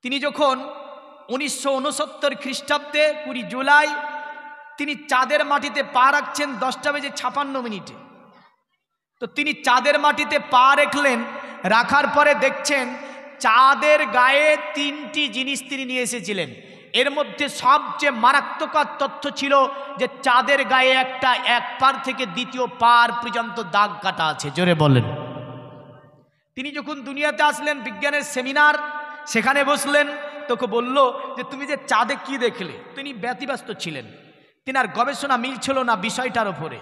তিনি যখন 1969 খ্রিস্টাব্দে 20 জুলাই তিনি চাঁদের মাটিতে পা রাখছেন 10:56 তো তিনি চাঁদের মাটিতে পা রাখলেন। রাখার পরে দেখছেন চাঁদের গায়ে 3টি জিনিস তিনি নিয়ে এসেছিলেন। এর মধ্যে সবচেয়ে মারাত্মক তথ্য ছিল যে চাঁদের গায়ে একটা এক পার থেকে দ্বিতীয় পার পর্যন্ত দাগ কাটা আছে। জোরে বলেন। তিনি যখন দুনিয়াতে আসলেন বিজ্ঞানের সেমিনার, সেখানে বসলেন, তোকে বলল যে তুমি যে চাঁদে কি দেখলে? তিনি ব্যতিব্যস্ত ছিলেন, তিনার গবেষণা মিলছিল না বিষয়টার ওপরে।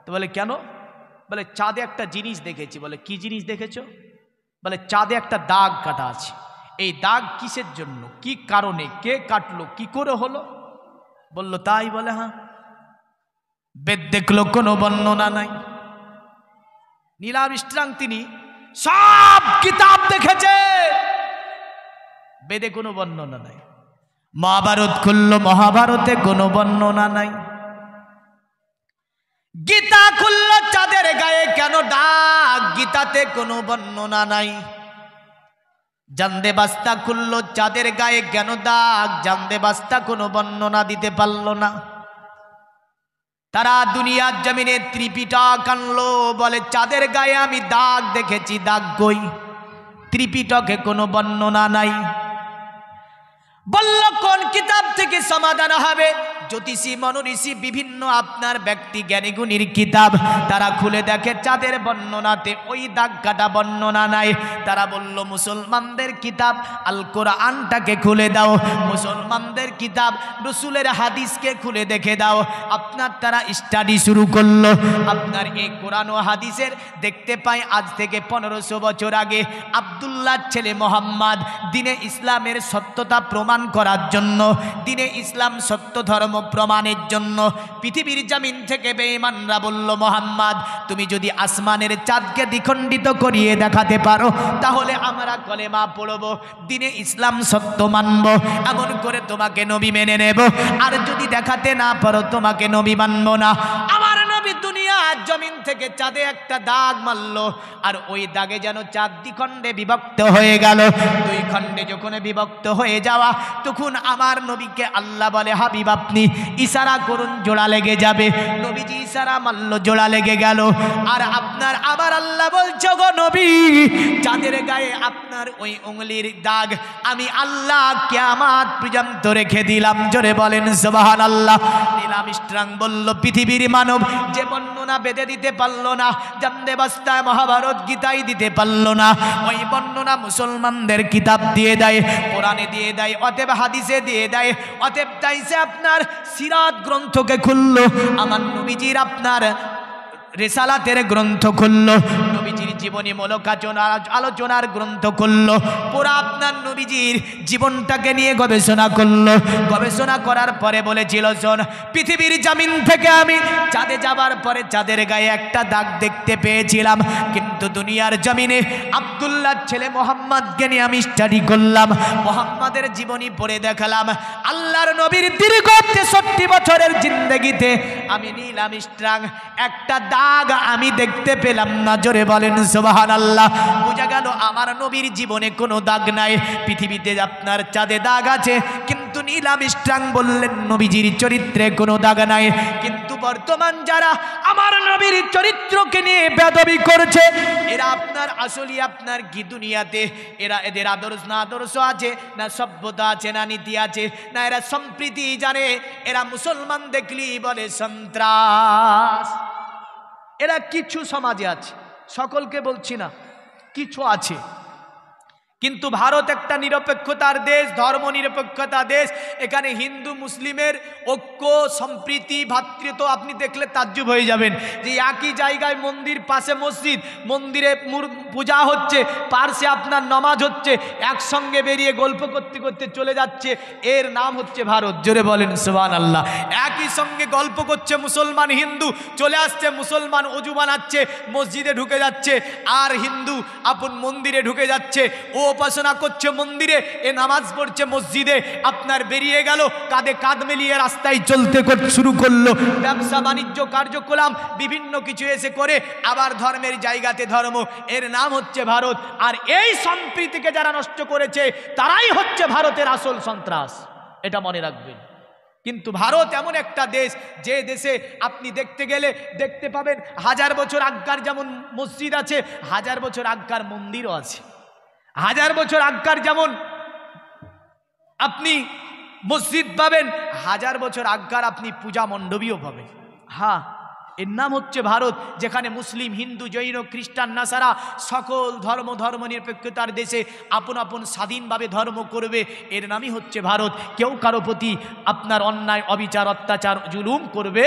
তো বলে কেন? বলে চাঁদে একটা জিনিস দেখেছি। বলে কি জিনিস দেখেছো? বলে চাঁদে একটা দাগ কাটা আছে। এই দাগ কিসের জন্য, কি কারণে, কে কাটলো, কি করে হলো? বলল তাই? বলে হ্যাঁ। বেদ দেখলো, কোনো বর্ণনা নাই। নীল আর্মস্ট্রং তিনি সব কিতাব দেখেছে, বেদে কোনো বর্ণনা নাই। মহাভারত খুললো, মহাভারতে কোনো বর্ণনা নাই। গীতা খুললো, চাঁদের গায়ে কেন দাগ? গীতাতে কোনো বর্ণনা নাই। জানদে বাস্তা খুললো, চাঁদের গায়ে কেন দাগ? জানদে বাস্তা কোনো বর্ণনা দিতে পারল না। তারা দুনিয়ার জমিনে ত্রিপিটক আনলো, বলে চাঁদের গায়ে আমি দাগ দেখেছি, দাগ কই? ত্রিপিটকে কোনো বর্ণনা নাই। বলল কোন কিতাব থেকে সমাধান হবে? জ্যোতিষী, মনোঋষি, বিভিন্ন আপনার ব্যক্তি জ্ঞানীগুণীর কিতাব, তারা খুলে দেখে চাঁদের বর্ণনাতে ওই দাগ কাটা বর্ণনা নাই। তারা বলল মুসলমানদের কিতাব আল কোরআনটাকে খুলে দাও, মুসলমানদের কিতাব রসুলের হাদিসকে খুলে দেখে দাও। আপনার তারা স্টাডি শুরু করলো। আপনার এই কোরআন ও হাদিসের দেখতে পাই আজ থেকে 1500 বছর আগে আব্দুল্লাহর ছেলে মোহাম্মদ দ্বীনে ইসলামের সত্যতা প্রমাণ করার জন্য, দ্বীনে ইসলাম সত্য ধর্ম প্রমাণের জন্য পৃথিবীর জমিন থেকে বেঈমানরা বলল মোহাম্মদ তুমি যদি আসমানের চাঁদকে দ্বিখণ্ডিত করিয়ে দেখাতে পারো তাহলে আমরা কলেমা পড়ব, দ্বীনে ইসলাম সত্য মানব, এমন করে তোমাকে নবী মেনে নেব। আর যদি দেখাতে না পারো তোমাকে নবী মানব না। আমার নবী দুনিয়ার জমিন থেকে চাঁদে একটা দাগ মারলো, আর ওই দাগে যেন চাঁদ দ্বিখণ্ডে বিভক্ত হয়ে গেল। দুই খণ্ডে যখন বিভক্ত হয়ে যাওয়া, তখন আমার নবীকে আল্লাহ বলে হাবিব আপনি ইশারা করুন, জোড়া লেগে যাবে। নবীজি ইশারা মারল, জোড়া লেগে গেল। আর আপনার আবার আল্লাহ বলছে গো নবী, চাঁদের গায়ে আপনার ওই উঙ্গলির দাগ আমি আল্লাহ কিয়ামত পর্যন্ত রেখে দিলাম। জোরে বলেন সুবহানাল্লাহ। নীল আর্মস্ট্রং বলল পৃথিবীর মানব যে বর্ণনা বেঁধে দিতে পারলো না, জানদে বাস্তায় মহাভারত গীতাই দিতে পারলো না, ওই বর্ণনা মুসলমানদের কিতাব দিয়ে দেয়, কোরআনে দিয়ে দেয়, অতএব হাদিসে দিয়ে দেয়। অতএব তাইছে আপনার সিরাত গ্রন্থকে খুললো, আমার নবীজির আপনার রিসালাতের গ্রন্থ খুললো, নবীজির জীবনীমূলক আলোচনার গ্রন্থ খুললো, পুরো আপনার নবীজির জীবনটাকে নিয়ে গবেষণা করলো। গবেষণা করার পরে বলেছিল শোন, পৃথিবীর জমিন থেকে আমি চাঁদে যাবার পরে চাঁদের গায়ে একটা দাগ দেখতে পেয়েছিলাম, কিন্তু দুনিয়ার জমিনে আব্দুল্লাহর ছেলে মোহাম্মদকে নিয়ে আমি স্টাডি করলাম, মোহাম্মদের জীবনী পড়ে দেখালাম। আল্লাহর নবীর দীর্ঘ 63 বছরের জিন্দেগিতে আমি নীল আর্মস্ট্রং একটা দাগ আমি দেখতে পেলাম না। জোরে বলেন সুবহানাল্লাহ। বোঝা গেল আমার নবীর জীবনে কোনো দাগ নাই। পৃথিবীতে আপনার চাঁদে দাগ আছে, কিন্তু নীল আর্মস্ট্রং বললেন নবীজির চরিত্রে কোনো দাগ নাই। কিন্তু বর্তমান যারা আমার নবীর চরিত্রকে নিয়ে বেয়াদবি করছে, এরা আপনার আসলে আপনার কি দুনিয়াতে এরা এদের আদর্শ না আদর্শ আছে, না সভ্যতা আছে, না নীতি আছে, না এরা সম্প্রীতি জানে। এরা মুসলমান দেখলি বলে সন্ত্রাস। এরা কিছু সমাজে আছে, সকলকে বলছি না, কিছু আছে। কিন্তু ভারত একটা নিরপেক্ষতার দেশ, ধর্ম নিরপেক্ষতা দেশ। এখানে হিন্দু মুসলিমের ঐক্য, সম্প্রীতি, ভ্রাতৃত্ব আপনি দেখলে তাজ্জুব হয়ে যাবেন যে একই জায়গায় মন্দির, পাশে মসজিদ, মন্দিরে পূজা হচ্ছে, পার্শ্বে আপনার নামাজ হচ্ছে, একসঙ্গে বেরিয়ে গল্প করতে করতে চলে যাচ্ছে। এর নাম হচ্ছে ভারত। জোরে বলেন সুবহানাল্লাহ। একই সঙ্গে গল্প করছে মুসলমান হিন্দু, চলে আসছে মুসলমান অজু বানাচ্ছে, মসজিদে ঢুকে যাচ্ছে, আর হিন্দু আপন মন্দিরে ঢুকে যাচ্ছে। ও উপাসনা করছে মন্দিরে, এ নামাজ পড়ছে মসজিদে, আপনার বেরিয়ে গেল কাঁধে কাঁধ মিলিয়ে রাস্তায় চলতে শুরু করলো, ব্যবসা বাণিজ্য কার্যকলাপ বিভিন্ন কিছু এসে করে, আবার ধর্মের জায়গাতে ধর্ম, এর নাম হচ্ছে ভারত। আর এই সম্প্রীতিকে যারা নষ্ট করেছে তারাই হচ্ছে ভারতের আসল সন্ত্রাস, এটা মনে রাখবেন। কিন্তু ভারত এমন একটা দেশ, যে দেশে আপনি দেখতে গেলে দেখতে পাবেন 1000 বছর আগকার যেমন মসজিদ আছে, 1000 বছর আগকার মন্দিরও আছে। 1000 বছর আগকার যেমন আপনি মসজিদ পাবেন, 1000 বছর আগকার আপনি পূজা মণ্ডপীও পাবেন। হ্যাঁ, এর নাম হচ্ছে ভারত, যেখানে মুসলিম, হিন্দু, জৈন, খ্রিস্টান, নাসারা সকল ধর্ম নিরপেক্ষতার দেশে আপন আপন স্বাধীনভাবে ধর্ম করবে, এর নামই হচ্ছে ভারত। কেউ কারো প্রতি আপনার অন্যায়, অবিচার, অত্যাচার, জুলুম করবে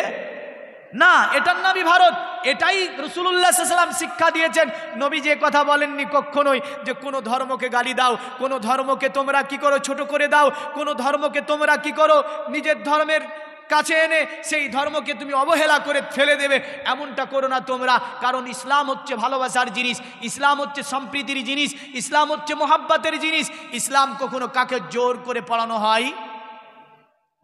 না, এটার নামই ভারত। এটাই রাসূলুল্লাহ সাল্লাল্লাহু আলাইহি ওয়াসাল্লাম শিক্ষা দিয়েছেন। নবী যে কথা বলেননি কখনোই যে কোনো ধর্মকে গালি দাও, কোনো ধর্মকে তোমরা কি করো ছোট করে দাও, কোনো ধর্মকে তোমরা কি করো নিজের ধর্মের কাছে এনে সেই ধর্মকে তুমি অবহেলা করে ফেলে দেবে, এমনটা করো না তোমরা। কারণ ইসলাম হচ্ছে ভালোবাসার জিনিস, ইসলাম হচ্ছে সম্প্রীতির জিনিস, ইসলাম হচ্ছে মোহাব্বতের জিনিস। ইসলাম কখনো কাকে জোর করে পড়ানো হয়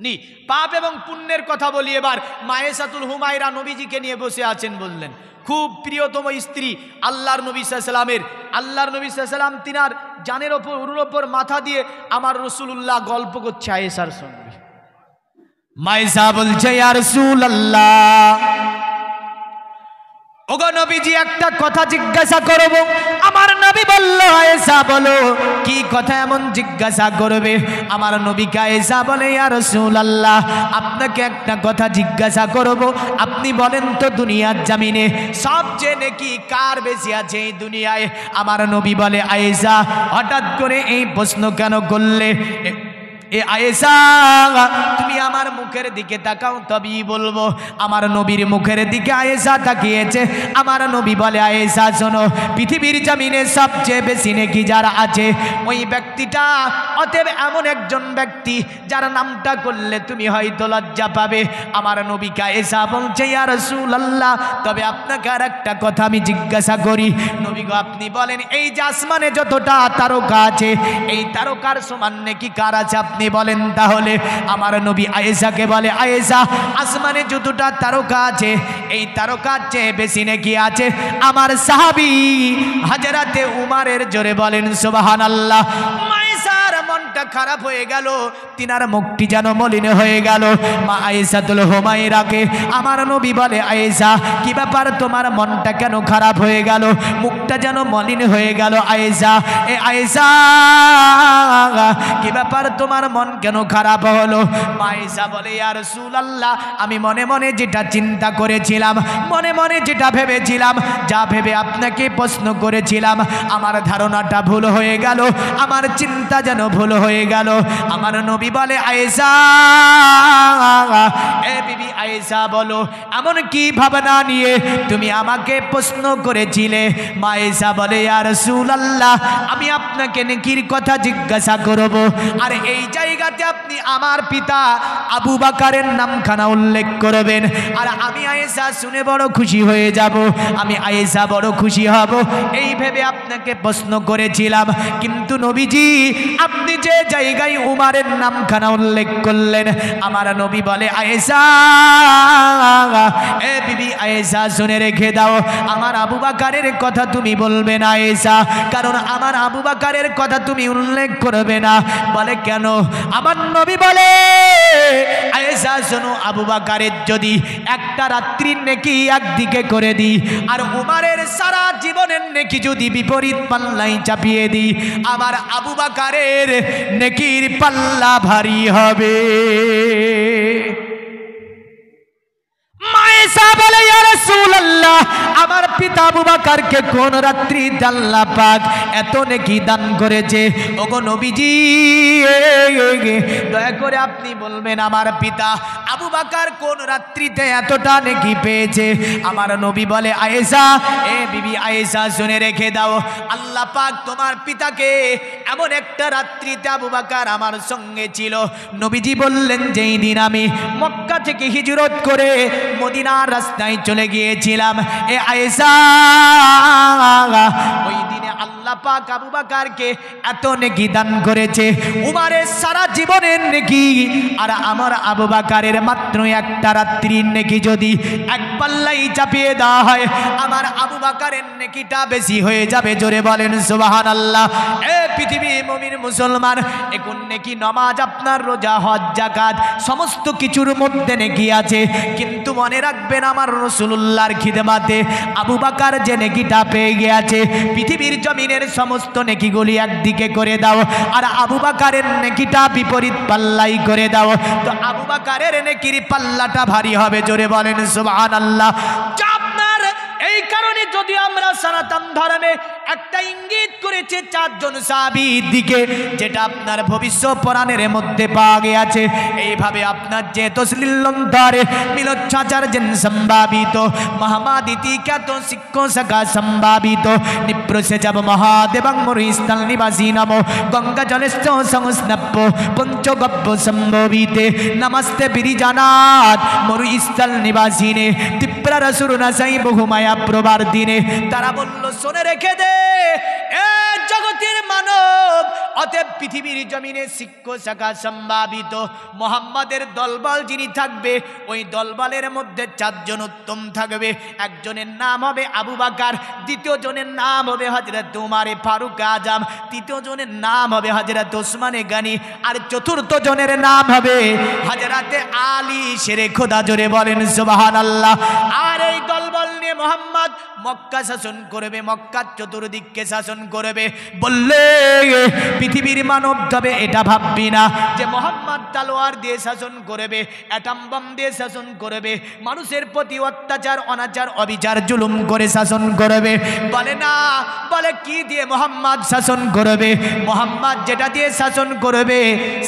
নি। পাপ এবং পুণ্যের কথা বলি এবার। মায়েশাতুল হুমায়রা নবীজিকে নিয়ে বসে আছেন, বললেন খুব প্রিয়তম স্ত্রী আল্লাহর নবী সাল্লাল্লাহু আলাইহি ওয়াসাল্লামের। আল্লাহর নবী সাল্লাল্লাহু আলাইহি ওয়াসাল্লাম তিনার জানের ওপর, উরুর ওপর মাথা দিয়ে আমার রাসূলুল্লাহ গল্প করছে আয়েশার সঙ্গে। মায়েশা বলছে, ইয়া রাসূলুল্লাহ, ওগো নবীজি একটা কথা জিজ্ঞাসা করব। আমার নবী বলল, আয়েশা বলো। কি কথা এমন জিজ্ঞাসা করবে? আমার নবীকে আয়েশা বলে, ইয়া রাসূলুল্লাহ, আপনাকে একটা কথা জিজ্ঞাসা করব, আপনি বলেন তো দুনিয়ার জমিনে সবচেয়ে নেকি কার বেশি আছে এই দুনিয়ায়? আমার নবী বলে, আয়েশা হঠাৎ করে এই প্রশ্ন কেন করলে? এ আয়েশা, তুমি আমার মুখের দিকে তাকাও তবেই বলবো। আমার নবীর মুখের দিকে আয়েশা তাকিয়েছে। আমার নবী বলে, আয়েশা শোনো, পৃথিবীর জমিনে সবচেয়ে বেশি নেকি যারা আছে ওই ব্যক্তিটা, অতএব এমন একজন ব্যক্তি যার নামটা করলে তুমি হয়তো লজ্জা পাবে। আমার নবীকে আয়েশা বলছে, ইয়া রাসূলুল্লাহ, তবে আপনাকে আর একটা কথা আমি জিজ্ঞাসা করি। নবী গো, আপনি বলেন, এই যে আসমানে যতটা তারকা আছে, এই তারকার সমান নেকি কার আছে আপনি বলেন তাহলে? আমার নবী আয়েশাকে বলে, আয়েশা, আসমানে যতটা তারকা আছে এই তারকার চেয়ে বেশি নেকি আছে আমার সাহাবী হযরতে উমরের। জোরে বলেন সুবহানাল্লাহ। আয়েশার মনটা খারাপ হয়ে গেল, তিনার মুখটি যেন মলিন হয়ে গেল। মা আয়েশাতুল হুমায়রাকে আমার নবী বলে, আয়েশা, কি ব্যাপার, তোমার মনটা কেন খারাপ হয়ে গেল, মুখটা যেন মলিন হয়ে গেল? আয়েশা, এ আয়েশা, কি ব্যাপার, তোমার মন কেন খারাপ হলো? মা আয়েশা বলে, ইয়া রাসূলুল্লাহ, আমি মনে মনে যেটা চিন্তা করেছিলাম, মনে মনে যেটা ভেবেছিলাম, যা ভেবে আপনাকে প্রশ্ন করেছিলাম, আমার ধারণাটা ভুল হয়ে গেল, আমার চিন্তা যেন ভুল হয়ে গেল। আমার নবী বলে, আয়েশা, এ বিবি আয়েশা বলো, এমন কি ভাবনা নিয়ে তুমি আমাকে প্রশ্ন করেছিলে? মা আয়েশা বলে, ইয়া রাসূলুল্লাহ, আমি আপনাকে নেকির কথা জিজ্ঞাসা করব, আর এই জায়গাতে আপনি আমার পিতা আবু বকরের নামখানা উল্লেখ করবেন, আর আমি আয়েশা শুনে বড় খুশি হয়ে যাব, আমি আয়েশা বড় খুশি হব, এই ভেবে আপনাকে প্রশ্ন করেছিলাম। কিন্তু নবীজি, আপনি যে জায়গায় উমরের নামখানা উল্লেখ করলেন, আমার নবী বলে, আয়েশা, এ বিবি আয়েশা শুনে রেখে দাও, আমার আবু বকরের কথা তুমি বলবে না আয়েশা, কারণ আমার আবু বকরের কথা তুমি উল্লেখ করবে না। বলে, কেন? আমার নবী বলে, আয়েশা শোনো, আবু বকরের যদি একটা রাত্রির নেকি একদিকে করে দিই, আর উমরের সারা জীবনের নেকি যদি বিপরীত পাল্লায় চাপিয়ে দিই, আমার আবু বকরের নেকির পাল্লা ভারী হবে। আয়েশা বলে, ইয়া রাসূলুল্লাহ, আমার পিতা আবু বকরকে কোন রাত্রি আল্লাহ পাক এত নেকি দান করেছে? ওগো নবীজি, দয়া করে আপনি বলবেন আমার পিতা আবু বকর কোন রাত্রিতে এতটা নেকি পেয়েছে? আমার নবী বলে, আয়েশা, এ বিবি আয়েশা শুনে রেখে দাও, আল্লাহ পাক তোমার পিতাকে এমন একটা রাত্রিতে আবু বকর আমার সঙ্গে ছিল। নবীজি বললেন, যেই দিন আমি মক্কা থেকে হিজরত করে মদিনার রাস্তায় চলে গিয়েছিলাম, এ আয়েশা, ওই দিনে আল্লাহ আল্লাহ পাক আবু বকরকে এত নেকি দান করেছে, উমরের সারা জীবনের নেকি আর আমার আবু বকরের মাত্র একটা রাত্রির নেকি যদি এক পাল্লাই চাপিয়ে দেওয়া হয়, আমার আবু বকরের নেকিটা বেশি হয়ে যাবে। জোরে বলেন সুবহানাল্লাহ। এ পৃথিবীর মুমিন মুসলমান, এখন নেকি নামাজ, আপনার রোজা, হজ, যাকাত সমস্ত কিছুর মধ্যে নেকি আছে, কিন্তু মনে রাখবেন আমার রাসূলুল্লাহর খিদমতে আবু বকর যে নেকিটা পেয়ে গিয়েছে, পৃথিবীর জমিনের সমস্ত নেকিগুলি একদিকে করে দাও আর আবু বকরের নেকিটা বিপরীত পাল্লাই করে দাও, তো আবু বকরের নেকির পাল্লাটা ভারী হবে। জোরে বলেন সুবহানাল্লাহ। আপনার এই কারণে যদি আমরা সনাতন ধর্মে একটা ইঙ্গিত করেছে চারজন সাহাবীর দিকে, যেটা আপনার ভবিষ্যৎ পুরাণের মধ্যে পাওয়া গিয়েছে, এইভাবে আপনার যে তসলিলন ধরে মিলচ্ছাচার্যেন সম্ভাবিত মহামাদিতি খ্যাত শিক্ষ সখা সম্ভাবিত নিপ্রসে যাব মহাদেবং মরুস্থল নিবাসী নম গঙ্গা জলেশ্চ সংস্নপ্য পঞ্চগব্য সম্ভবিতে নমস্তে বিরিজানাথ মরুস্থল নিবাসিনে তীব্ররসুর নাসাই বহুমায়া প্রবার দিনে। তারা বলল, শুনে রেখে দে এ জগতের মানব, অতএব পৃথিবীর জমিনে শিক্ষ শাখা সম্ভাবিত মোহাম্মদের দলবল যিনি থাকবে, ওই দলবলের মধ্যে চারজন উত্তম থাকবে। একজনের নাম হবে আবু বকর, দ্বিতীয় জনের নাম হবে হযরত উমর ফারুক আজম, তৃতীয় জনের নাম হবে হযরত ওসমান গনি, আর চতুর্থ জনের নাম হবে হযরতে আলী শেরে খোদা। জোরে বলেন সুবহানাল্লাহ। আর এই দলবল নিয়ে মোহাম্মদ মক্কা শাসন করবে, মক্কার চতুর্দিককে শাসন করবে। বললে পৃথিবীর মানব তবে এটা ভাববি না যে মোহাম্মদ তলোয়ার দিয়ে শাসন করবে, অ্যাটম বম দিয়ে শাসন করবে, মানুষের প্রতি অত্যাচার অনাচার অবিচার জুলুম করে শাসন করবে। বলে না, বলে কি দিয়ে মোহাম্মদ শাসন করবে? মোহাম্মদ যেটা দিয়ে শাসন করবে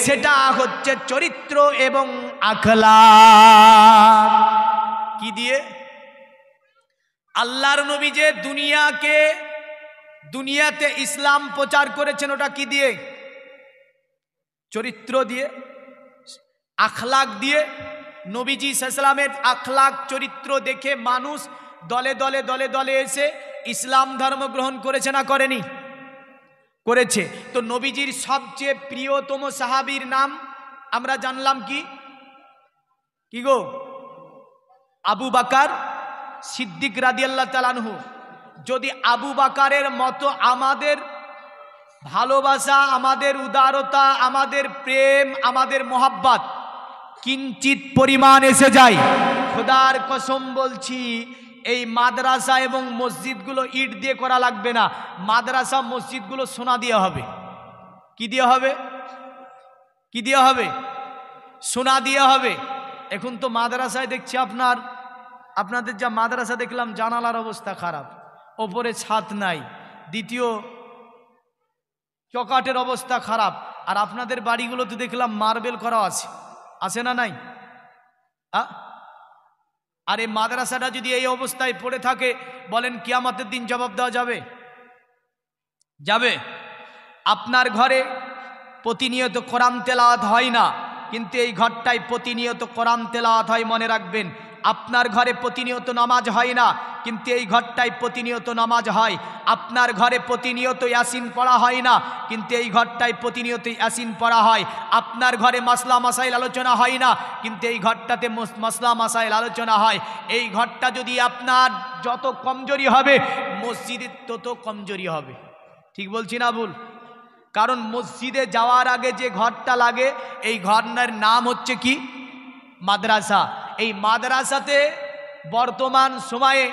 সেটা হচ্ছে চরিত্র এবং আখলাক। কি দিয়ে? আল্লাহর নবী যে দুনিয়াতে ইসলাম প্রচার করেছেন, ওটা কি দিয়ে? চরিত্র দিয়ে, আখলাক দিয়ে। নবীজি সাল্লামের আখলাক চরিত্র দেখে মানুষ দলে দলে দলে দলে এসে ইসলাম ধর্ম গ্রহণ করেছে না করেনি? করেছে। তো নবীজির সবচেয়ে প্রিয়তম সাহাবীর নাম আমরা জানলাম কি? কি গো? আবু বকর সিদ্দিক রাদিয়াল্লাহু তাআলা আনহু। যদি আবু বকরের মতো আমাদের ভালোবাসা, আমাদের উদারতা, আমাদের প্রেম, আমাদের মোহাব্বত কিঞ্চিত পরিমাণ এসে যায়, খোদার কসম বলছি এই মাদ্রাসা এবং মসজিদগুলো ইট দিয়ে করা লাগবে না, মাদ্রাসা মসজিদগুলো সোনা দিয়ে হবে। কি দিয়ে হবে? কি দিয়ে হবে? সোনা দিয়ে হবে। এখন তো মাদ্রাসায় দেখছি আপনাদের যা মাদ্রাসা দেখলাম, জানালার অবস্থা খারাপ, ওপরে ছাদ নাই, দ্বিতীয় চকাটের অবস্থা খারাপ, আর আপনাদের বাড়িগুলোতে দেখলাম মার্বেল করা আছে না নাই? আর এই মাদ্রাসাটা যদি এই অবস্থায় পড়ে থাকে, বলেন কিয়ামতের দিন জবাব দেওয়া যাবে? যাবে? আপনার ঘরে প্রতিনিয়ত কোরআন তেলাওয়াত হয় না, কিন্তু এই ঘরটায় প্রতিনিয়ত কোরআন তেলাওয়াত হয়, মনে রাখবেন। আপনার ঘরে প্রতিনিয়ত নামাজ হয় না, কিন্তু এই ঘরটায় প্রতিনিয়ত নামাজ হয়। আপনার ঘরে প্রতিনিয়ত ইয়াসিন পড়া হয় না, কিন্তু এই ঘরটায় প্রতিনিয়ত ইয়াসিন পড়া হয়। আপনার ঘরে মাসলা মাসাইল আলোচনা হয় না, কিন্তু এই ঘরটাতে মাসলা মাসাইল আলোচনা হয়। এই ঘরটা যদি আপনার যত কমজোরি হবে, মসজিদের তত কমজোরি হবে। ঠিক বলছি না ভুল? কারণ মসজিদে যাওয়ার আগে যে ঘরটা লাগে, এই ঘরটার নাম হচ্ছে কি? মাদ্রাসা। এই মাদ্রাসাতে বর্তমান সময়ে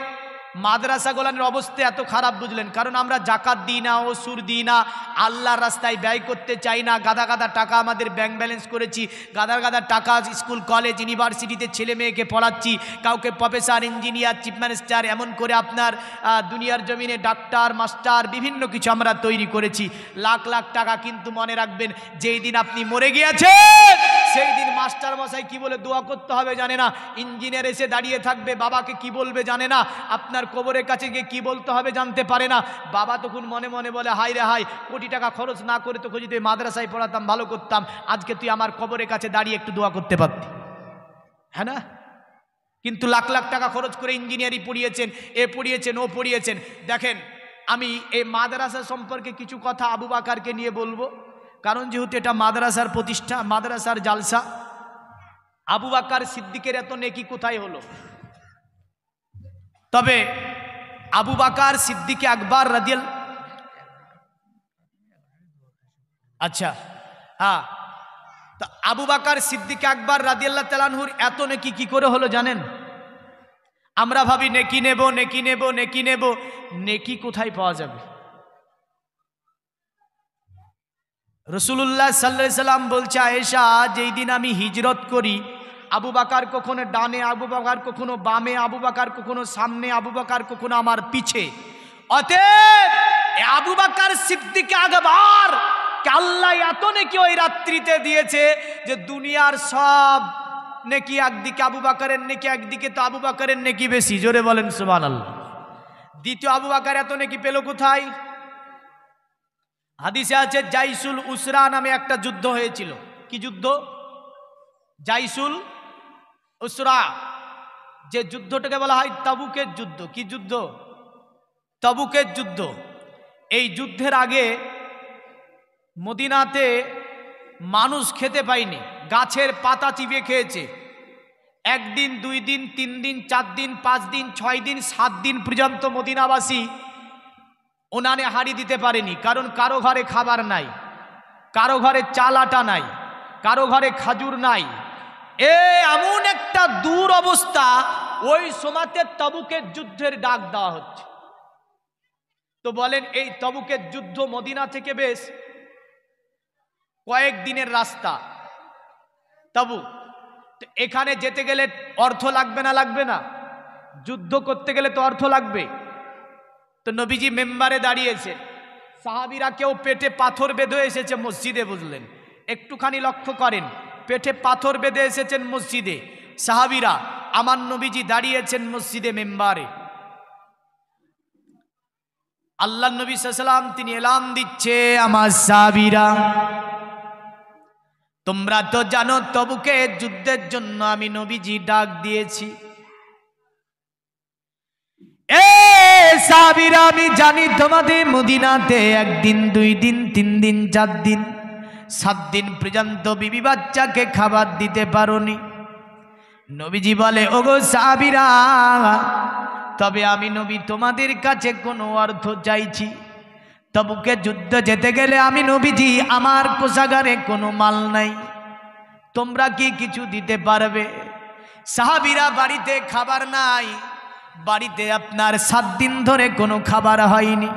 মাদ্রাসাগুলোর অবস্থা এত খারাপ, বুঝলেন? কারণ আমরা জাকাত দিই না, ওসুর দিই না, আল্লাহর রাস্তায় ব্যয় করতে চাই না। গাদা গাদা টাকা আমাদের ব্যাংক ব্যালেন্স করেছি, গাদা গাদা টাকা স্কুল কলেজ ইউনিভার্সিটিতে ছেলে মেয়েকে পড়াচ্ছি, কাউকে প্রফেসর, ইঞ্জিনিয়ার, চিফ মিনিস্টার, এমন করে আপনার দুনিয়ার জমিনে ডাক্তার, মাস্টার, বিভিন্ন কিছু আমরা তৈরি করেছি, লাখ লাখ টাকা। কিন্তু মনে রাখবেন, যেই দিন আপনি মরে গিয়েছেন, সেই দিন মাস্টার মশাই কি বলে দোয়া করতে হবে জানে না, ইঞ্জিনিয়ার এসে দাঁড়িয়ে থাকবে, বাবাকে কি বলবে জানে না, আপনার কবরের কাছে গিয়ে কি বলতে হবে জানতে পারে না। বাবা তখন মনে মনে বলে, হাই রে হাই, কোটি টাকা খরচ না করে তোকে যদি মাদ্রাসায় পড়াতাম, ভালো করতাম, আজকে তুই আমার কবরের কাছে দাঁড়িয়ে একটু দোয়া করতে পারতি, হ্যাঁ না? কিন্তু লাখ লাখ টাকা খরচ করে ইঞ্জিনিয়ারিং পড়িয়েছেন, এ পড়িয়েছেন, ও পড়িয়েছেন। দেখেন, আমি এই মাদ্রাসা সম্পর্কে কিছু কথা আবু বাকারকে নিয়ে বলবো, কারণ যেহেতু এটা মাদ্রাসার প্রতিষ্ঠা, মাদ্রাসার জালসা। আবু বাকার সিদ্দিকের এত নেকি কোথায় হলো? তবে আবু বাকার সিদ্দিকে আকবর রাদিয়াল, আচ্ছা হ্যাঁ, তো আবু বাকার সিদ্দিকে আকবর রাদিয়াল্লাহু তাআলা আনহুর এত নেকি কি করে হলো জানেন? আমরা ভাবি নেকি নেব, নেকি নেব, নেকি নেব, নেকি কোথায় পাওয়া যাবে? রাসূলুল্লাহ সাল্লাল্লাহু আলাইহি সাল্লাম বলছে, আয়েশা, যেই দিন আমি হিজরত করি, আবু বাকার কখনো ডানে, আবু বাকার কখনো বামে, আবু বাকার কখনো সামনে, আবু বাকার কখনো আমার পিছে। অতএব আবু বাকার সিদ্দিকে আকবর কে আল্লাহ এত নেকি ওই রাত্রিতে দিয়েছে যে দুনিয়ার সব নেকি একদিকে, আবু বাকারের নেকি একদিকে, তো আবু বাকারের নেকি বেশি। জোরে বলেন সুবহানাল্লাহ। দ্বিতীয় আবু বাকার এত নেকি পেল কোথায়? হাদিসে আছে জাইসুল উসরা নামে একটা যুদ্ধ হয়েছিল। কি যুদ্ধ? জাইসুল উসরা, যে যুদ্ধটাকে বলা হয় তাবুকের যুদ্ধ। কি যুদ্ধ? তাবুকের যুদ্ধ। এই যুদ্ধের আগে মদিনাতে মানুষ খেতে পায়নি, গাছের পাতা চিবিয়ে খেয়েছে। একদিন, 2 দিন, 3 দিন, 4 দিন, 5 দিন, 6 দিন, 7 দিন পর্যন্ত মদিনাবাসী উনানে হাঁড়ি দিতে পারেনি, কারণ কারো ঘরে খাবার নাই, কারো ঘরে চাল আটা নাই, কারো ঘরে খাজুর নাই। এমন একটা দূর অবস্থা, ওই সময়তে তাবুকের যুদ্ধের ডাক দেওয়া হচ্ছে। তো বলেন, এই তাবুকের যুদ্ধ মদিনা থেকে বেশ কয়েক দিনের রাস্তা তাবুক। তো এখানে যেতে গেলে অর্থ লাগবে না? লাগবে না? যুদ্ধ করতে গেলে তো অর্থ লাগবে। তো নবীজি মেম্বারে দাঁড়িয়েছে, সাহাবীরা কেউ পেটে পাথর বেঁধে এসেছে মসজিদে। বুঝলেন? একটুখানি লক্ষ্য করেন, পেটে পাথর বেঁধে এসেছেন মসজিদে সাহাবীরা, আমার নবীজি দাঁড়িয়েছেন মসজিদে মেম্বারে। আল্লাহ নবী সাল্লাল্লাহু আলাইহি ওয়াসাল্লাম তিনি এলান দিচ্ছে, আমার সাহাবীরা, তোমরা তো জানো তাবুকে যুদ্ধের জন্য আমি নবীজি ডাক দিয়েছি। সাহাবীরা, আমি জানি তোমাদের মদিনাতে 1 দিন, 2 দিন, 3 দিন, 4 দিন, 7 দিন পর্যন্ত বিবি বাচ্চাকে খাবার দিতে পারোনি। নবীজি বলে, ওগো সাহাবীরা, তবে আমি নবী তোমাদের কাছে কোনো অর্থ চাইছি। তাবুকে যুদ্ধ যেতে গেলে আমি নবীজি, আমার কোষাগারে কোনো মাল নাই, তোমরা কি কিছু দিতে পারবে? সাহাবীরা, বাড়িতে খাবার নাই, বাড়িতে আপনার 7 দিন ধরে কোনো খাবার হয়নি।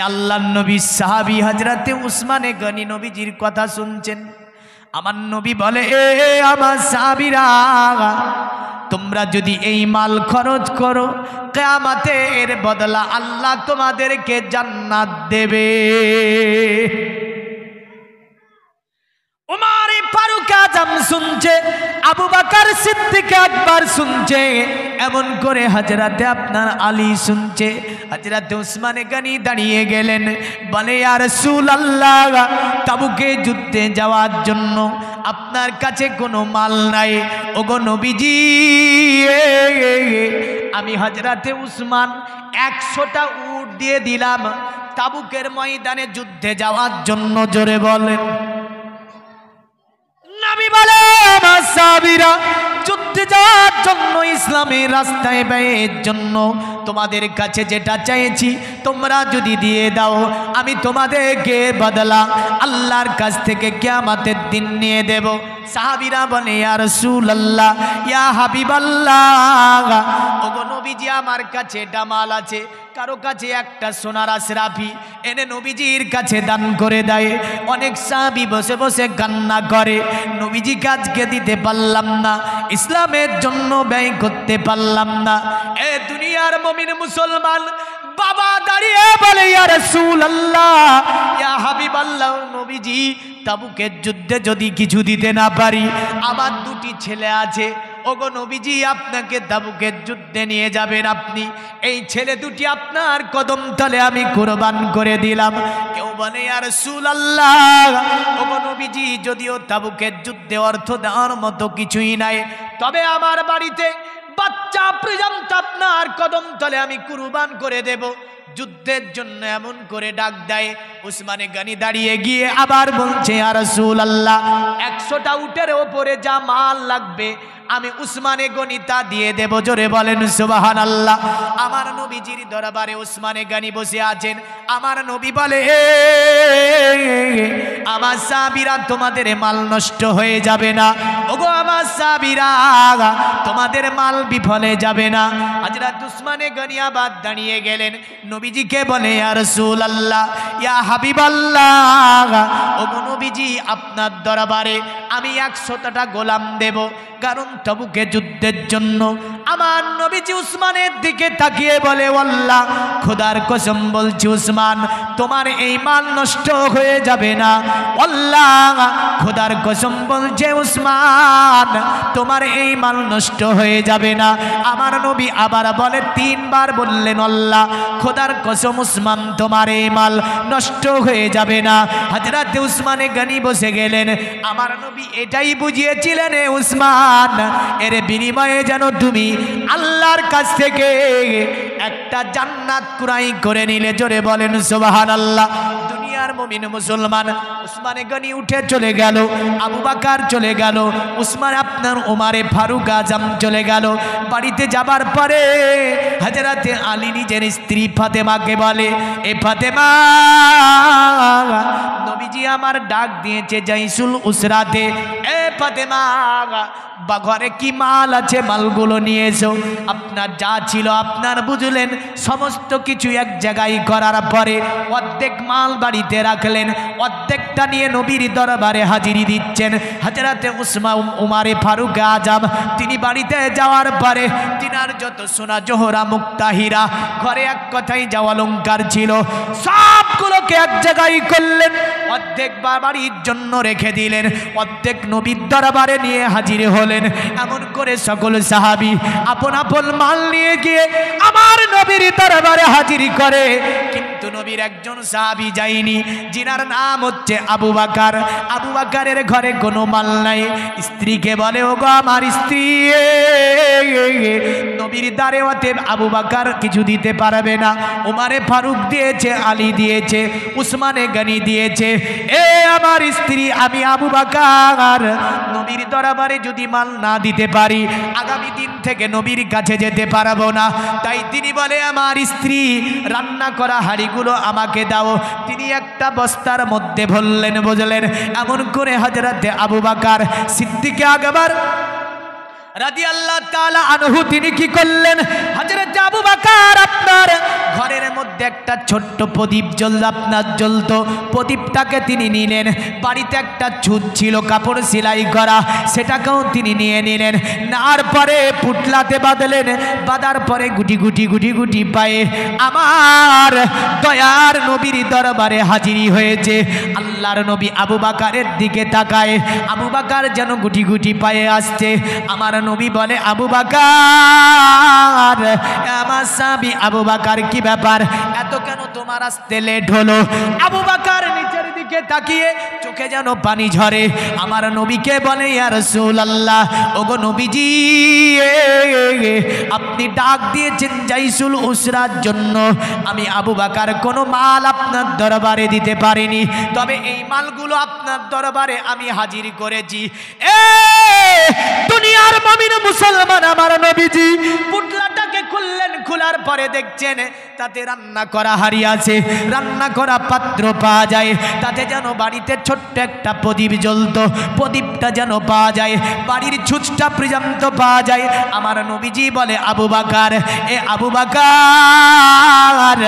আল্লাহর নবী সাহাবী হযরতে উসমানে গনি নবীজির কথা শুনছেন। আমার নবী বলে, আমার সাহাবীরা, তোমরা যদি এই মাল খরচ করো, কিয়ামতে এর বদলা আল্লাহ তোমাদেরকে জান্নাত দেবে। উমর ফারুক আজম শুনছে, আবু বকর সিদ্দিক আকবর শুনছে, এমন করে হযরতে আপনার আলী শুনছে। হযরতে উসমান গনি দাঁড়িয়ে গেলেন, বলে, ইয়া রাসূলুল্লাহ, তাবুকে যুদ্ধে যাওয়ার জন্য আপনার কাছে কোনো মাল নাই। ওগো নবীজি, আমি হযরতে উসমান 100টা উট দিয়ে দিলাম তাবুকের ময়দানে যুদ্ধে যাওয়ার জন্য। জোরে বলেন। নবী বলে, আমার সাহাবীরা, যুদ্ধে যাওয়ার জন্য, ইসলামের রাস্তায় ব্যয়ের জন্য তোমাদের কাছে যেটা চাইছি তোমরা যদি দিয়ে দাও, আমি তোমাদেরকে বদলা আল্লাহর কাছ থেকে কিয়ামতের দিন নিয়ে দেব। সাহাবীরা বলে, ইয়া রাসূলুল্লাহ, ইয়া হাবিবাল্লাহ, ওগো নবীজি, আমার কাছে এটা মাল আছে। কারো কাছে একটা সোনার আশরাফি এনে নবীজির কাছে দান করে দেয়। অনেক সাহাবী বসে বসে কান্না করে, নবীজি কাজকে দিতে পারলাম না, ইসলামের জন্য ব্যয় করতে পারলাম না। এ দুনিয়ার মুমিন মুসলমান বাবা দাঁড়িয়ে বলে, ইয়া রাসূলুল্লাহ, ইয়া হাবিবাল্লাহ, নবীজি, তাবুকের যুদ্ধে যদি কিছু দিতে না পারি, আমার 2টি ছেলে আছে, ওগো নবীজি, আপনাকে তাবুকের যুদ্ধে নিয়ে যাবেন আপনি, এই ছেলে 2টি আপনার কদম তলে আমি কুরবান করে দিলাম। কেউ বলে, ইয়া রাসূলুল্লাহ, ওগো নবীজি, যদিও তাবুকের যুদ্ধে অর্থ দেওয়ার মতো কিছুই নাই, তবে আমার বাড়িতে বাচ্চা পর্যন্ত আপনার কদম তলে আমি কুরবান করে দেব। যুদ্ধের জন্য এমন করে ডাক দেয়। উসমানে গনি দাঁড়িয়ে গিয়ে আবার বলছে, ইয়া রাসূলুল্লাহ, 100টা উটের ওপরে যা মাল লাগবে আমি উসমানে গনি তা দিয়ে দেব। জোরে বলেন সুবহানাল্লাহ। আমার নবীজির দরবারে উসমানে গনি বসে আছেন। আমার নবী বলে, আমার সাহাবীরা, তোমাদের মাল নষ্ট হয়ে যাবে না। ওগো আমার সাহাবীরা, তোমাদের মাল বিফলে যাবে না। হযরত উসমানে গনি আবার দাঁড়িয়ে গেলেন, নবীজিকে বলে, ইয়া রাসূলুল্লাহ, ইয়া হাবিবাল্লাহ, ওগো নবীজি, আপনার দরবারে আমি 100টা গোলাম দেব, কারণ তবুকে যুদ্ধের জন্য। আমার নবীজি উসমানের দিকে তাকিয়ে বলে, আল্লাহ, খোদার কসম বলছি উসমান, তোমার এই মাল নষ্ট হয়ে যাবে না। আল্লাহ, খোদার কসম বলছে উসমান, তোমার এই মাল নষ্ট হয়ে যাবে না। আমার নবী আবার বলে, 3 বার বললেন, আল্লাহ, খোদার কসম উসমান, তোমার এই মাল নষ্ট হয়ে যাবে না। হযরত উসমানে গনি বসে গেলেন। আমার নবী এটাই বুঝিয়েছিলেন, এ উসমান, এর বিনিময়ে যেন তুমি আল্লাহর কাছ থেকে একটা জান্নাত কুরাই করে নিলে। জোরে বলেন সুবহানাল্লাহ। দুনিয়ার মুমিন মুসলমান, উসমানে গনি উঠে চলে গেল, আবু বকর চলে গেল, উসমান আপনার ওমরে ফারুক আজম চলে গেল। বাড়িতে যাবার পরে হযরতে আলী নিজের স্ত্রী ফাতেমাকে বলে, এ ফাতেমা, নবীজি আমার ডাক দিয়েছে জাইসুল উসরাতে। এ ফাতেমা, বা ঘরে কি মাল আছে মালগুলো নিয়ে এসো। আপনার যা ছিল আপনার বুঝলেন, সমস্ত কিছু এক জায়গায় করার পরে অর্ধেক মাল বাড়িতে রাখলেন, অর্ধেকটা নিয়ে নবীর দরবারে হাজিরি দিচ্ছেন। হযরতে উমরে ফারুক আজম তিনি বাড়িতে যাওয়ার পরে তিনার যত সোনা জোহরা মুক্তা হীরা ঘরে এক কথাই যা অলংকার ছিল সবগুলোকে এক জায়গায় করলেন, অর্ধেক বাড়ির জন্য রেখে দিলেন, অর্ধেক নবীর দরবারে নিয়ে হাজির হলেন। এমন করে সকল সাহাবী আপন আপন মাল নিয়ে গিয়ে আমার নবীর দরবারে হাজির করে। কিন্তু নবীর একজন সাহাবী যায়নি, যিনার নাম হচ্ছে আবু বকর। আবু বকরের ঘরে কোনো মাল নাই। স্ত্রীকে বলে, ওগো আমার স্ত্রী, নবীর দ্বারে অতএব আবু বকর কিছু দিতে পারবে না। ওমরে ফারুক দিয়েছে, আলী দিয়েছে, উসমানে গনি দিয়েছে। এ আমার স্ত্রী, আমি আবু বকর নবীর দরবারে যদি মাল না দিতে পারি, আগামী দিন থেকে নবীর কাছে যেতে পারবো না। তাই তিনি বলে, আমার স্ত্রী, রান্না করা হাঁড়িগুলো আমাকে দাও। তিনি একটা বস্তার মধ্যে ভরলেন, বুঝলেন। এমন করে হযরতে আবু বকর সিদ্দিক আকবর রাদিয়াল্লাহু তাআলা আনহু তিনি কি করলেন, হযরত আবু বকর আপনার ঘরের মধ্যে একটা ছোট্ট প্রদীপ জ্বলতো, প্রদীপটাকে তিনি নিলেন। বাড়িতে একটা ছুঁচ ছিল কাপড় সেলাই করা, সেটাকেও তিনি নিয়ে নিলেন। নেওয়ার পরে পুটলাতে বাঁধলেন, বাঁধার পরে গুটি গুটি পায়ে আমার দয়ার নবীর দরবারে হাজিরি হয়েছে। আল্লাহর নবী আবু বকরের দিকে তাকায়, আবু বকর যেন গুটি পায়ে আসছে। আমার নবী বলে, আবু বকর, আমার সাহাবী আবু বকর, কি ব্যাপার, এত কেন তোমার আসতে লেট হলো? আবু বকর নিচের দিকে তাকিয়ে চোখে যেন পানি ঝরে। আমার নবীকে বলে, ইয়া রাসূলুল্লাহ, ওগো নবীজি, আপনি ডাক দিয়েছেন জাইসুল উসরার জন্য। আমি আবু বকর কোনো মাল আপনার দরবারে দিতে পারিনি, তবে এই মালগুলো আপনার দরবারে আমি হাজির করেছি। দুনিয়ার মুমিন মুসলমান, আমার নবীজি পুটলাটাকে খুললেন, খোলার পরে দেখছেন তাতে রান্না করা হাঁড়ি আছে, রান্না করা পাত্র পাওয়া যায়, তাতে যেন বাড়িতে ছোট্ট একটা প্রদীপ জ্বলতো, প্রদীপটা যেন পাওয়া যায়, বাড়ির ছুঁচটা পর্যন্ত পাওয়া যায়। আমার নবীজি বলে, আবু বকর, এ আবু বকর,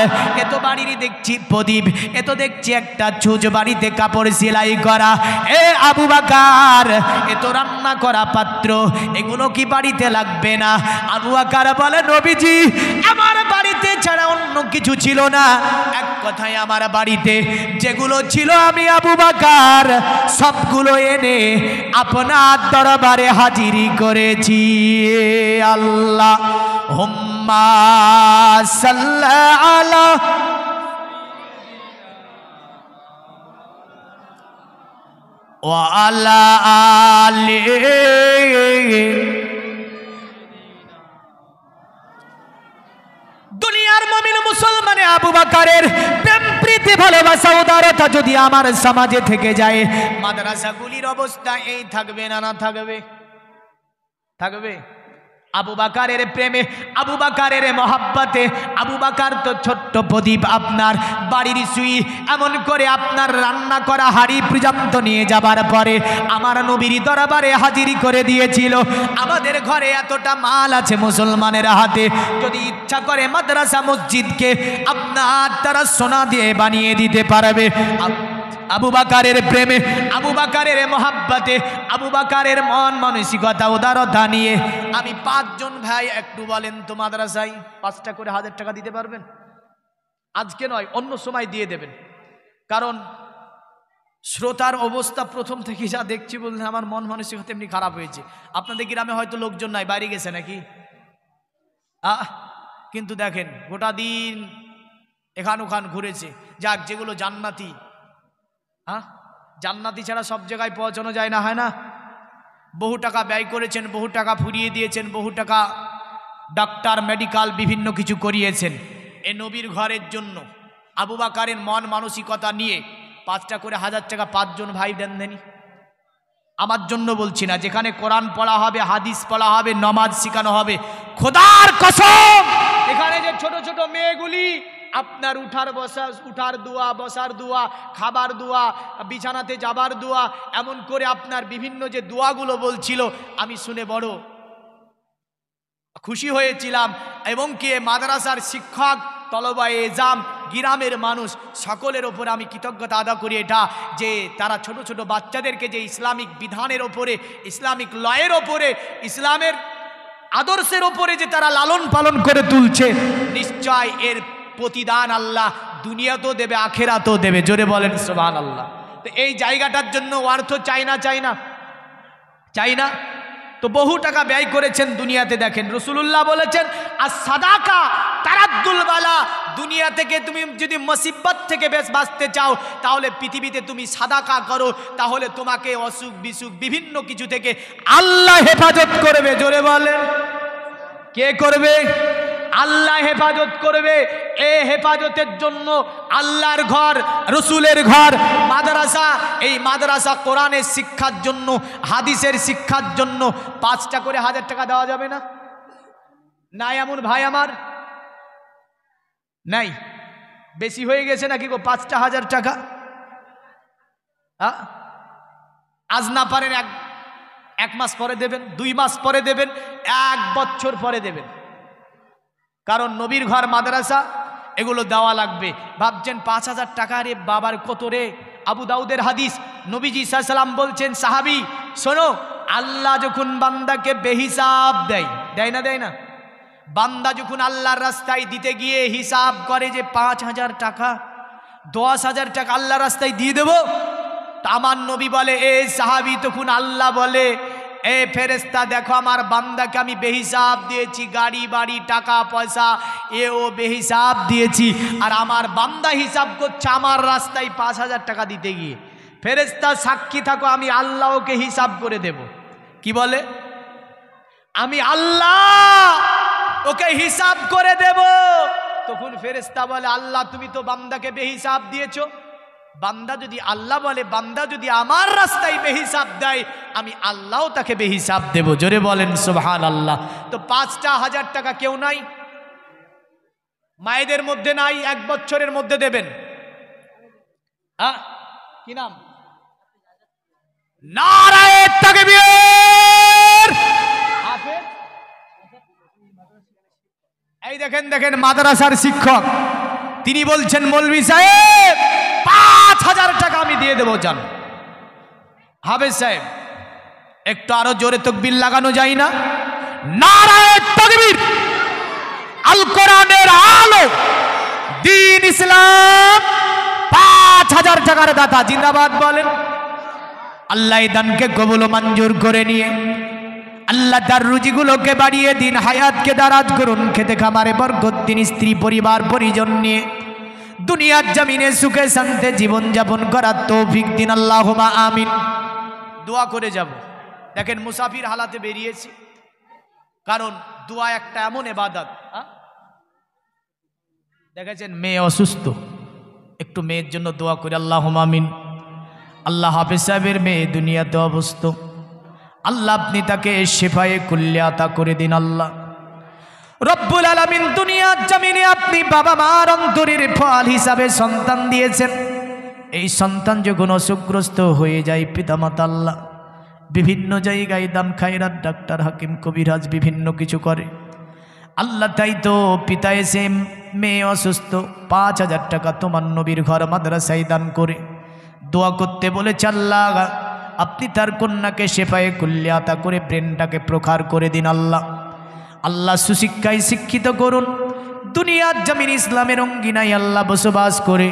এ তো বাড়ির দেখছি প্রদীপ, এ তো দেখছি একটা ছুঁচ, বাড়িতে কাপড় সেলাই করা। এ আবু বকর, এ তো রান্না করা পাত্র, এগুলো কি বাড়িতে লাগবে না? আবু বকর বলে, নবীজি, আমার বাড়িতে ছাড়া অন্য কিছু ছিল না। এক কথায় আমার বাড়িতে যেগুলো ছিল আমি আবু বকর সবগুলো এনে আপনার দরবারে হাজিরি করেছি। আল্লাহ হুম্মা সাল্লি আলা ওয়া আলা আলি। দুনিয়ার মুমিন মুসলমানে আবু বাকারের প্রেম প্রীতি ভালোবাসা উদারতা যদি আমার সমাজে থেকে যায়, মাদ্রাসাগুলির অবস্থা এই থাকবে না না থাকবে? থাকবে। আবু বাকারের প্রেমে, আবু বাকারের মহাব্বতে, আবু বাকার তো ছোট্ট প্রদীপ আপনার বাড়ির সুই এমন করে আপনার রান্না করা হাড়ি পর্যন্ত নিয়ে যাবার পরে আমার নবীর দরবারে হাজিরি করে দিয়েছিল। আমাদের ঘরে এতটা মাল আছে মুসলমানের হাতে, যদি ইচ্ছা করে মাদ্রাসা মসজিদকে আপনার তারা সোনা দিয়ে বানিয়ে দিতে পারবে। আবু বাকারের প্রেমে, আবু বাকারের মহাব্বতে, আবু বাকারের মন মানসিকতা উদারতা নিয়ে আমি 5 জন ভাই একটু বলেন তো মাদ্রাসায় 5টা করে 1000 টাকা দিতে পারবেন? আজকে নয়, অন্য সময় দিয়ে দেবেন। কারণ শ্রোতার অবস্থা প্রথম থেকে যা দেখছি বললে আমার মন মানসিকতা এমনি খারাপ হয়েছে। আপনাদের গ্রামে হয়তো লোকজন নাই, বাইরে গেছে নাকি? কিন্তু দেখেন গোটা দিন এখান ওখান ঘুরেছে। যাক, যেগুলো জান্নাতি, জান্নাতি ছাড়া সব জায়গায় পৌঁছানো যায় না, হয় না? বহু টাকা ব্যয় করেছেন, বহু টাকা ফুরিয়ে দিয়েছেন, বহু টাকা ডাক্তার মেডিকেল বিভিন্ন কিছু করিয়েছেন এ নবীর ঘরের জন্য। আবু বাকারের মন মানসিকতা নিয়ে 5টা করে 1000 টাকা 5 জন ভাই দেন দেনি। আমার জন্য বলছি না, যেখানে কোরআন পড়া হবে, হাদিস পড়া হবে, নামাজ শেখানো হবে, খোদার কসম এখানে যে ছোট ছোট মেয়েগুলি আপনার উঠার দোয়া, বসার দোয়া, খাবার দোয়া, বিছানাতে যাবার দোয়া, এমন করে আপনার বিভিন্ন যে দোয়াগুলো বলছিল আমি শুনে বড় খুশি হয়েছিলাম। এবং কে মাদ্রাসার শিক্ষক, তলবায়ে এজাম, গ্রামের মানুষ সকলের ওপর আমি কৃতজ্ঞতা আদা করি এটা, যে তারা ছোট ছোট বাচ্চাদেরকে যে ইসলামিক বিধানের ওপরে, ইসলামিক লয়ের ওপরে, ইসলামের আদর্শের ওপরে যে তারা লালন পালন করে তুলছে, নিশ্চয় এর প্রতিদান আল্লাহ দুনিয়াতেও দেবে, আখেরাতেও দেবে। জোরে বলেন সুবহানাল্লাহ। তো এই জায়গাটার জন্য অর্থ চাই না, চাই না, চাই না? তো বহু টাকা ব্যয় করেছেন দুনিয়াতে। দেখেন রাসূলুল্লাহ বলেছেন আর সাদাকা তারাদ্দুল বালা, দুনিয়া থেকে তুমি যদি মুসিবত থেকে বেশ বাঁচতে চাও তাহলে পৃথিবীতে তুমি সাদাকা করো, তাহলে তোমাকে অসুখ বিসুখ বিভিন্ন কিছু থেকে আল্লাহ হেফাজত করবে। জোরে বলেন, কে করবে? আল্লাহ হেফাজত করবে। এই হেফাজতের জন্য আল্লাহর ঘর, রসুলের ঘর, মাদ্রাসা, এই মাদ্রাসা কোরআনের শিক্ষার জন্য, হাদিসের শিক্ষার জন্য 5টা করে 1000 টাকা দেওয়া যাবে না? নাই এমন ভাই আমার? নাই? বেশি হয়ে গেছে নাকি গো 5টা 1000 টাকা? আজ না পারেন 1 মাস পরে দেবেন, 2 মাস পরে দেবেন, 1 বছর পরে দেবেন। কারণ নবীর ঘর মাদ্রাসা এগুলো দেওয়া লাগবে। ভাবছেন 5000 টাকা রে বাবার কত রে? আবু দাউদের হাদিস, নবীজি সাল্লাল্লাহু আলাইহি সাল্লাম বলছেন সাহাবী শোনো, আল্লাহ যখন বান্দাকে বেহিসাব দেয়, দেয় না দেয় না? বান্দা যখন আল্লাহর রাস্তায় দিতে গিয়ে হিসাব করে যে 5000 টাকা 10,000 টাকা আল্লাহর রাস্তায় দিয়ে দেব, তা আমার নবী বলে এ সাহাবী, তখন আল্লাহ বলে এ ফেরেশতা দেখো আমার বান্দাকে আমি বেহিসাব দিয়েছি, গাড়ি বাড়ি টাকা পয়সা ও বেহিসাব দিয়েছি, আর আমার বান্দা হিসাব করছে আমার রাস্তায় 5000 টাকা দিতে গিয়ে। ফেরেশতা সাক্ষী থাকো, আমি আল্লাহ ওকে হিসাব করে দেব। কি বলে? আমি আল্লাহ ওকে হিসাব করে দেব। তখন ফেরেশতা বলে আল্লাহ তুমি তো বান্দাকে বেহিসাব দিয়েছো। বান্দা যদি আল্লাহ বলে, বান্দা যদি আমার রাস্তায় বেহিসাব দেয় আমি আল্লাহও তাকে বেহিসাব দেব। জোরে বলেন সুবহানাল্লাহ। তো 5টা 1000 টাকা কেউ নাই? মায়েদের মধ্যে নাই? 1 বছরের মধ্যে দেবেন। কি নাম? নারায়ে তাকবীর। এই দেখেন দেখেন মাদ্রাসার শিক্ষক তিনি বলছেন মৌলভী সাহেব 5000 টাকা আমি দিয়ে দেবো। যান হাফেজ সাহেব একটু আরো জোরে তাকবীর লাগানো যায় না? নারায়ে তাকবীর। আল কোরআনের আলো, দ্বীন ইসলাম 5000 টাকার দাতা জিন্দাবাদ বলেন। আল্লাহ দানকে কবুল ও মঞ্জুর করে নিয়ে আল্লাহ তার রুজিগুলোকে বাড়িয়ে দিন, হায়াতকে দারাজ করুন, খেতে খামারে বরকত দিন, স্ত্রী পরিবার পরিজন নিয়ে দুনিয়ার জমিনে সুখে শান্তে জীবন যাপন করার তৌফিক দিন। আল্লাহুম্মা আমিন। দোয়া করে যাব। দেখেন মুসাফির হালাতে বেরিয়েছি, কারণ দোয়া একটা এমন ইবাদত। দেখেছেন মেয়ে অসুস্থ, একটু মেয়ের জন্য দোয়া করি, আল্লাহুম্মা আমিন। আল্লাহ হাফেজ সাহেবের মেয়ে দুনিয়াতে অবস্থ, আল্লাহ আপনি তাকে শিফায়ে কুল্লি আতা করে দিন। আল্লাহ রব্বুল আলামিন দুনিয়ার জমিনে আপনি বাবা মার অন্তরের ফল হিসাবে সন্তান দিয়েছেন। এই সন্তান যখন অসুখগ্রস্ত হয়ে যায়, পিতামাতা আল্লাহ বিভিন্ন জায়গায় দান খায়রাত, ডাক্তার হাকিম কবিরাজ বিভিন্ন কিছু করে। আল্লাহ তাই তো পিতা এসে মেয়ে অসুস্থ, 5,000 টাকা তোমার নবীর ঘর মাদ্রাসায় দান করে দোয়া করতে বলেছে। আল্লাহ আপনি তার কন্যাকে শেফায়ে কুল্লি আতা করে ব্রেনটাকে প্রখার করে দিন। আল্লাহ আল্লাহ সুশিক্ষায় শিক্ষিত করুন, দুনিয়ার জমিন ইসলামের অঙ্গিনায় আল্লাহ বসবাস করে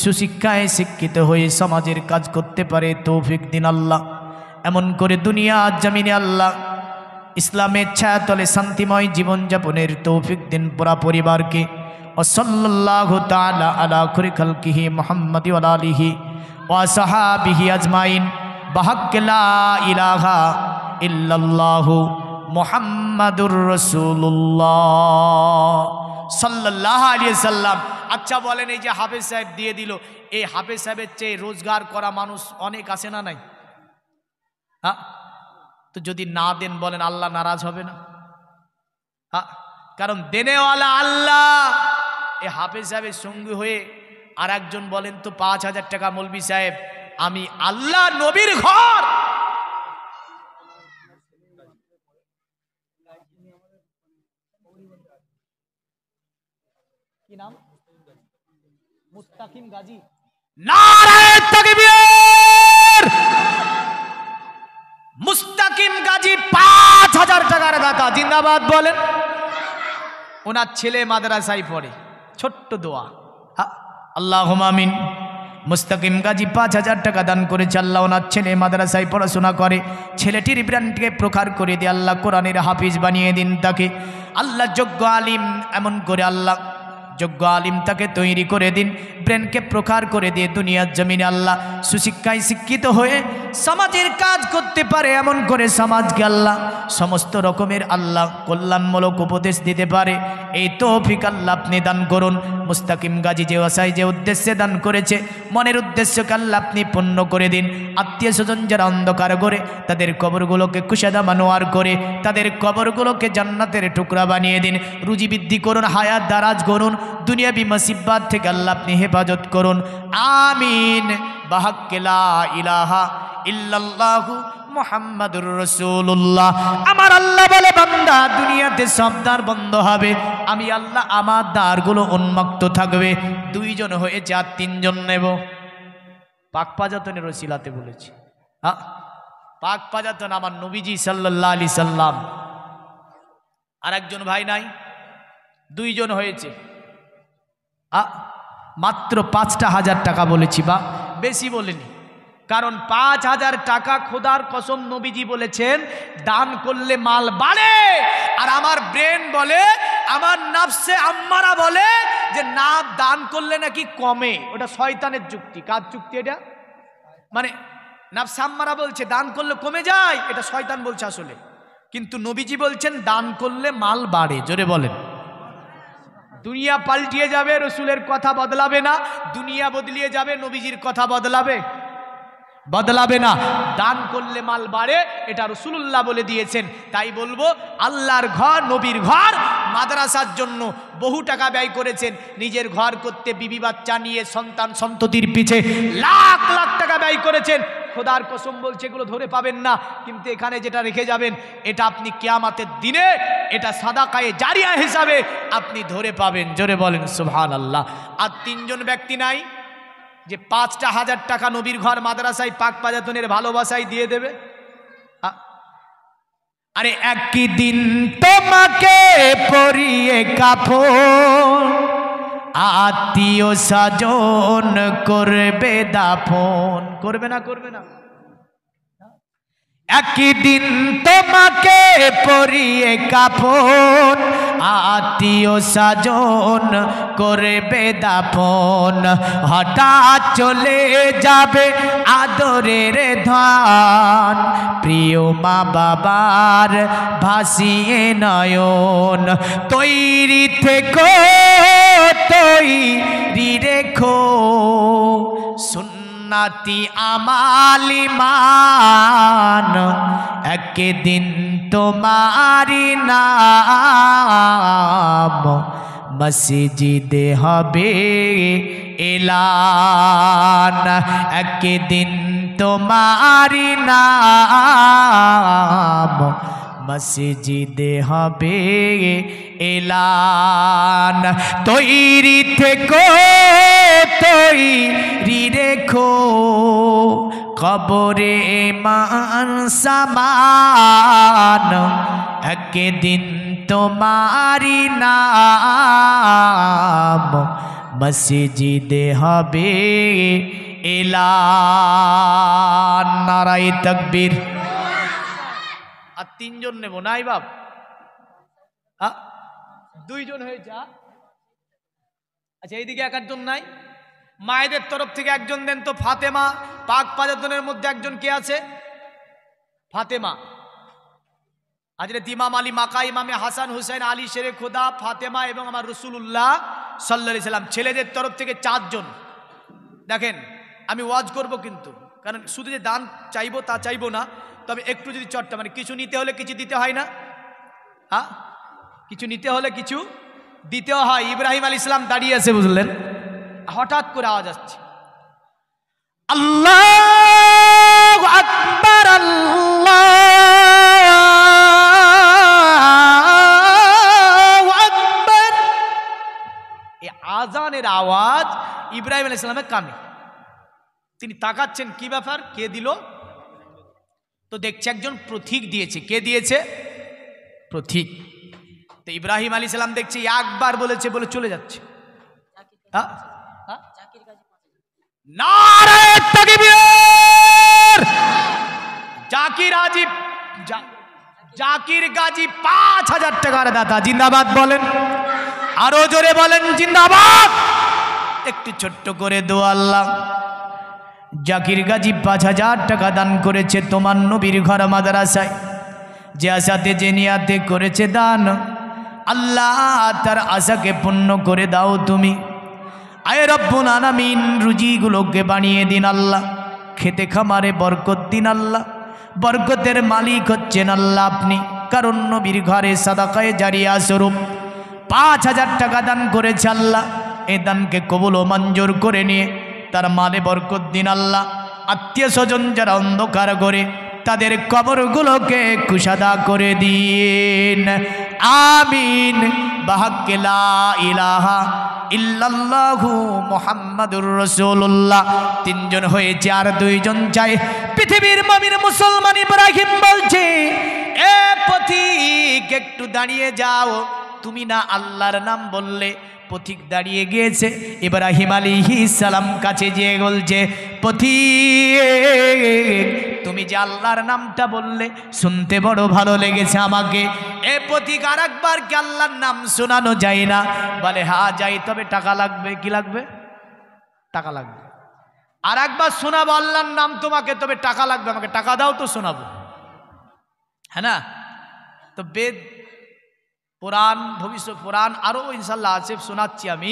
সুশিক্ষায় শিক্ষিত হয়ে সমাজের কাজ করতে পারে তৌফিক দিন। আল্লাহ এমন করে দুনিয়ার জমিনে আল্লাহ ইসলামের ছায়াতলে শান্তিময় জীবনযাপনের তৌফিক দিন পুরা পরিবারকে। ও সাল্লাল্লাহু তাআলা আলা খায়রি খালকিহি মুহাম্মাদি ওয়া আলিহি ওয়া সাহাবিহি আজমাইন বিহাক্কি লা ইলাহা ইল্লাল্লাহু মুহাম্মাদুর রাসূলুল্লাহ সাল্লাল্লাহু আলাইহি সাল্লাম। আচ্ছা বলেন, এই যে হাফেজ সাহেব দিয়ে দিল, এই হাফেজ সাহেবের চেয়ে রোজগার করা মানুষ অনেক আছে না নাই? হ্যাঁ, তো যদি না দেন বলেন আল্লাহ নারাজ হবে না? হ্যাঁ, কারণ দেনেওয়ালা আল্লাহ। এই হাফেজ সাহেবের সঙ্গী হয়ে আর একজন বলেন তো 5,000 টাকা, মৌলবি সাহেব আমি আল্লাহ নবীর ঘর কি নাম, মুস্তাকিম গাজী, নারায়ে তাকবীর, মুস্তাকিম গাজী 5,000 টাকার দাতা, জিন্দাবাদ বলেন। ওনার ছেলে মাদ্রাসায় পড়ে, ছোট্ট দোয়া, আল্লাহুম্মা আমিন। মুস্তাকিম গাজী 5,000 টাকা দান করেছে। আল্লাহ ওনার ছেলে মাদ্রাসায় পড়াশোনা করে, ছেলেটির ব্রেনকে প্রখার করে দিয়ে আল্লাহ কোরআনের হাফিজ বানিয়ে দিন তাকে। আল্লাহ যোগ্য আলিম, এমন করে আল্লাহ যোগ্য আলিম তাকে তৈরি করে দিন, ব্রেনকে প্রখার করে দিয়ে দুনিয়ার জমিনে আল্লাহ সুশিক্ষায় শিক্ষিত হয়ে সমাজের কাজ করতে পারে, এমন করে সমাজকে আল্লাহ সমস্ত রকমের আল্লাহ কল্যাণমূলক উপদেশ দিতে পারে। এই তৌফিক আল্লাহ আপনি দান করুন। মুস্তাকিম গাজী যে আশায় যে উদ্দেশ্যে দান করেছে, মনের উদ্দেশ্যকে আল্লাহ আপনি পূর্ণ করে দিন। আত্মীয় স্বজন যারা অন্ধকার করে, তাদের কবরগুলোকে কুশাদা মানোয়ার করে তাদের কবরগুলোকে জান্নাতের টুকরা বানিয়ে দিন। রুজি বৃদ্ধি করুন, হায়াত দারাজ করুন, দুনিয়াবি মুসিবত থেকে আল্লাহ আপনি হেফাজত করুন। আমিন। বিহাক্কি লা ইলাহা ইল্লাল্লাহু মুহাম্মাদুর রাসূলুল্লাহ। আমার আল্লাহ বলে, বান্দা দুনিয়াতে সব দ্বার বন্ধ হবে, আমি আল্লাহ আমার দ্বারগুলো উন্মুক্ত থাকবে। 2 জন হয়েছে আর 3 জন নেব। পাক পাজাতনের ওসিলাতে বলেছি, হ্যাঁ, পাক পাজাতন আমার নবীজি সাল্লাল্লাহু আলাইহি সাল্লাম। আর একজন ভাই নাই, 2 জন হয়েছে। মাত্র 5,000 টাকা বলেছি, বা বেশি বলিনি, কারণ 5,000 টাকা খোদার কসম নবীজি বলেছেন দান করলে মাল বাড়ে। আর আমার ব্রেন বলে, আমার নাফসে আম্মারা বলে যে না, দান করলে নাকি কমে। ওটা শয়তানের যুক্তি। কার যুক্তি এটা? মানে নাফসে আম্মারা বলছে দান করলে কমে যায়, এটা শয়তান বলছে আসলে। কিন্তু নবীজি বলছেন দান করলে মাল বাড়ে। জোরে বলেন। দুনিয়া পাল্টিয়ে যাবে, রসুলের কথা বদলাবে না। দুনিয়া বদলিয়ে যাবে, নবীজির কথা বদলাবে? বদলাবে না। দান করলে মাল বাড়ে, এটা রাসূলুল্লাহ বলে দিয়েছেন। তাই বলবো, আল্লাহর ঘর, নবীর ঘর মাদ্রাসার জন্য বহু টাকা ব্যয় করেছেন। নিজের ঘর করতে বিবি বাচ্চা নিয়ে সন্তান সন্ততির পিছে লাখ লাখ টাকা ব্যয় করেছেন। খোদার কসম বলছে এগুলো ধরে পাবেন না, কিন্তু এখানে যেটা রেখে যাবেন এটা আপনি কিয়ামতের দিনে এটা সাদাকায়ে জারিয়া হিসাবে আপনি ধরে পাবেন। জোরে বলেন সুবহানাল্লাহ। আর 3 জন ব্যক্তি নাই যে 5,000 টাকা নবীর ঘর মাদ্রাসায় পাক পাজাতনের ভালোবাসায় দিয়ে দেবে? আরে একদিন তোমাকে পরিয়ে কাফন, আত্মীয় স্বজন করবে দাফন। করবে না? করবে না? একদিন তোমাকে পরিয়ে কাফন, আত্মীয় স্বজন করবে দাফন। হঠাৎ চলে যাবে আদরের ধান, প্রিয় মা বাবার ভাসিয়ে নয়ন। তৈরি থেকো তৈরি রেখো সুন্নতি আমালিমান একদিন তোমারি নাম মসজিদে হবে এলান একদিন তোমারি নাম মসজিদে হবে এলান তৈরি থেকো তৈরি রেখো কবরে মান সামান একদিন তোমারি নাম মসজিদে হবে এলান নারায়ে তাকবীর আর তিনজন নেব নাই বাপ দুইজন হয়েছে আচ্ছা এইদিকে এক একজন নাই মায়েদের তরফ থেকে একজন দেন তো ফাতেমা পাক পাঁচজনের মধ্যে একজন কে আছে ফাতেমা হযরত ইমাম আলী মাকা ইমামে হাসান হুসাইন আলী শেরে খোদা ফাতেমা এবং আমার রাসূলুল্লাহ সাল্লাল্লাহু আলাইহি সাল্লাম ছেলেদের তরফ থেকে চারজন দেখেন আমি ওয়াজ করব কিন্তু কারণ শুধু যে দান চাইবো তা চাইবো না তবে একটু যদি চট্টা মানে কিছু নিতে হলে কিছু দিতে হয় না হ্যাঁ কিছু নিতে হলে কিছু দিতেও হয় ইব্রাহিম আলাইহিস সালাম দাঁড়িয়ে আছে বুঝলেন হঠাৎ করে আওয়াজ আসছে আল্লাহু আকবার আল্লাহু আকবার এই আযানের আওয়াজ ইব্রাহিম আলাইহিস সালামের কানে তিনি তাকাচ্ছেন কি ব্যাপার কে দিল তো দেখছে একজন প্রতীক দিয়েছে কে দিয়েছে প্রতীক তো ইব্রাহিম আলাইহিস সালাম দেখছে একবার বলেছে বলে চলে যাচ্ছে নারে তাকবীর জাকির গাজী 5000 টাকার দাতা জিন্দাবাদ বলেন আরো জোরে বলেন জিন্দাবাদ একটু ছোট্ট করে দো আল্লাহ জাকির গাজী 5000 টাকা দান করেছে তোমার নবীর ঘর মাদ্রাসায় যে আশাতে যে নিয়াতে করেছে দান আল্লাহ তার আশাকে পূর্ণ করে দাও তুমি আয় রব্বুল আলামিন রুজিগুলোকে বানিয়ে দিন আল্লাহ খেতে খামারে বরকত দিন আল্লাহ বরকতের মালিক হচ্ছেন আল্লাহ আপনি কারণ নবীর ঘরে সাদাকায়ে জারিয়া স্বরূপ 5000 টাকা দান করেছে আল্লাহ এই দানকে কবুল ও মঞ্জুর করে নিয়ে তার মালে বরকত দিন আল্লাহ আত্মীয় স্বজন যারা অন্ধকার করে তাদের কবরগুলোকে কুশাদা করে দিন আমিন বাহাক্কে লা ইলাহা ইল্লাল্লাহু মুহাম্মাদুর রাসূলুল্লাহ তিনজন হয়েছে আর দুইজন চাই পৃথিবীর মুমিন মুসলমান ইব্রাহিম বলছে এ পথিক একটু দাঁড়িয়ে যাও তুমি না আল্লাহর নাম বললে পথিক দাঁড়িয়ে গিয়েছে ইব্রাহিম আলাইহিস সালাম কাছে যেয়ে বলছে পথিক তুমি যে আল্লাহর নামটা বললে শুনতে বড় ভালো লেগেছে আমাকে এ পথিক আরেকবার কি আল্লাহর নাম শোনানো যায় না বলে হ্যাঁ যাই তবে টাকা লাগবে কি লাগবে টাকা লাগবে আরেকবার শোনাবো আল্লাহর নাম তোমাকে তবে টাকা লাগবে আমাকে টাকা দাও তো শোনাবো হ্যাঁ না তো বেদ পুরাণ ভবিষ্যৎ পুরাণ আরো ইনশাআল্লাহ আছে শোনাচ্ছি আমি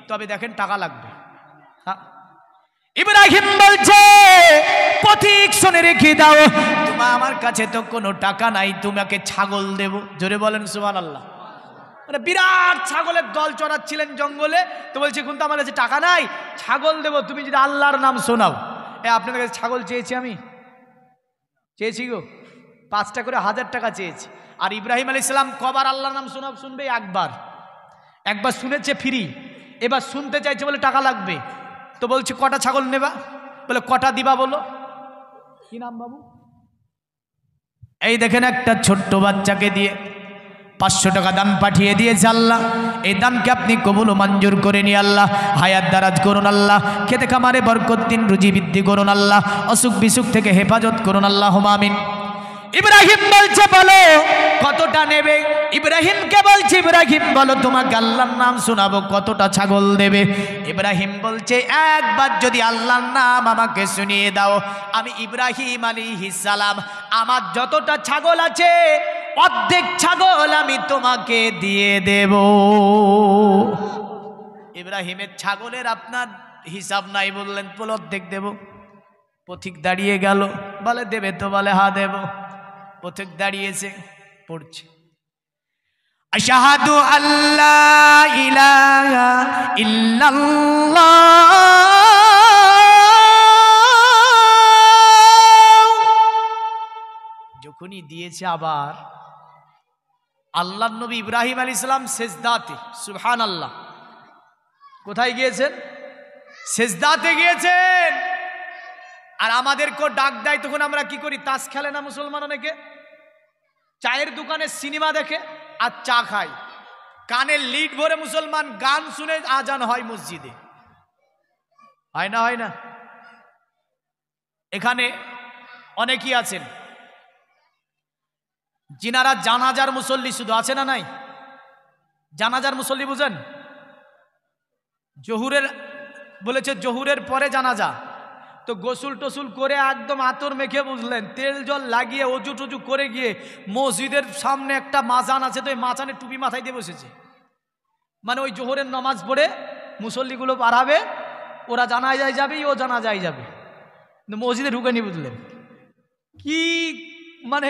তবে দেখেন টাকা লাগবে হ্যাঁ ইব্রাহিম বলছে পথিক শুনে রেখে দাও তোমার আমার কাছে তো কোনো টাকা নাই তোমাকে ছাগল দেব জোরে বলেন সুবহানাল্লাহ মানে বিরাট ছাগলের দল চড়াচ্ছিলেন জঙ্গলে তো বলছে কিন্তু আমার কাছে টাকা নাই ছাগল দেব তুমি যদি আল্লাহর নাম শোনাও আপনাদের কাছে ছাগল চেয়েছি আমি চেয়েছি গো 5টা করে 1000 টাকা চেয়েছি আর ইব্রাহিম আলাইহিস সালাম কবার আল্লাহর নাম শুনবে একবার শুনেছে ফ্রি এবার শুনতে চাইছে বলে টাকা লাগবে তো বলছে কটা ছাগল নেবা বলে কটা দিবা বলো কি নাম বাবু এই দেখেন একটা ছোট্ট বাচ্চাকে দিয়ে 500 টাকা দান পাঠিয়ে দিয়েছে আল্লাহ এই দানকে আপনি কবুল ও মঞ্জুর করে নিয়ে আল্লাহ হায়াত দারাজ করুন আল্লাহ খেতে খামারে বরকত দিন রুজি বৃদ্ধি করুন আল্লাহ অসুখ বিসুখ থেকে হেফাজত করুন আল্লাহুম্মা আমিন ইব্রাহিম বলছে বলো কতটা নেবে ইব্রাহিমকে বলছে ইব্রাহিম বলো তোমাকে আল্লাহর নাম শোনাবো কতটা ছাগল দেবে ইব্রাহিম বলছে একবার যদি আল্লাহর নাম আমাকে শুনিয়ে দাও আমি ইব্রাহিম আলাইহিস সালাম আমার যতটা ছাগল আছে অর্ধেক ছাগল আমি তোমাকে দিয়ে দেব ইব্রাহিমের ছাগলের আপনার হিসাব নাই, বললেন বলে অর্ধেক দেব। পথিক দাঁড়িয়ে গেল, বলে দেবে তো, বলে হা দেব। পথিক দাঁড়িয়েছে, পড়ছে আশহাদু আল্লা ইলাহা ইল্লাল্লাহ। যখনই দিয়েছে আবার আল্লাহর নবী ইব্রাহিম আলাইহিস সালাম সেজদাতে, সুবহানাল্লাহ। কোথায় গিয়েছেন? সেজদাতে গিয়েছেন। আর আমাদেরকেও ডাক দেয়, তখন আমরা কি করি? তাস খেলে না মুসলমান অনেকে, চায়ের দোকানে সিনেমা দেখে আর চা খায়, কানে লিড ভরে মুসলমান গান শুনে আজান হয় মসজিদে, হয় না? হয় না? এখানে অনেকেই আছেন যিনারা জানাজার মুসল্লি, শুধু আছে না নাই? জানাজার মুসল্লি বুঝেন? জহুরের বলেছে, জহুরের পরে জানাজা, তো গোসল টোসুল করে একদম আতর মেখে, বুঝলেন, তেল জল লাগিয়ে অজু টজু করে গিয়ে মসজিদের সামনে একটা মাজান আছে, তো এই মাজানে টুপি মাথায় দিয়ে বসেছে। মানে ওই জোহরের নামাজ পড়ে মুসল্লিগুলো পারাবে, ওরা জানাজায় যাবে, ও জানাজায় যাবে, কিন্তু মসজিদে ঢুকেনি, বুঝলেন? কি মানে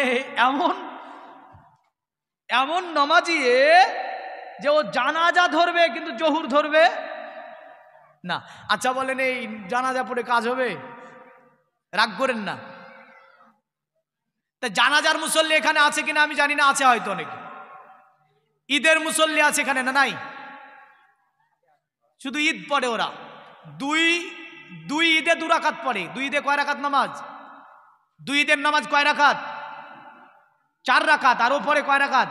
এমন এমন নামাজি যে ও জানাজা ধরবে কিন্তু জহুর ধরবে না। আচ্ছা বলেন, এই জানাজা পড়ে কাজ হবে? রাগ করেন না। তা জানাজার মুসল্লি এখানে আছে কিনা আমি জানি না, আছে হয়তো অনেকে। ঈদের মুসল্লি আছে এখানে না নাই? শুধু ঈদ পড়ে ওরা, দুই ঈদে 2 রাকাত পড়ে। 2 ঈদে কয় রাকাত নামাজ? 2 ঈদের নামাজ কয় রাকাত? 4 রাকাত। আর ও পরে কয় রাকাত?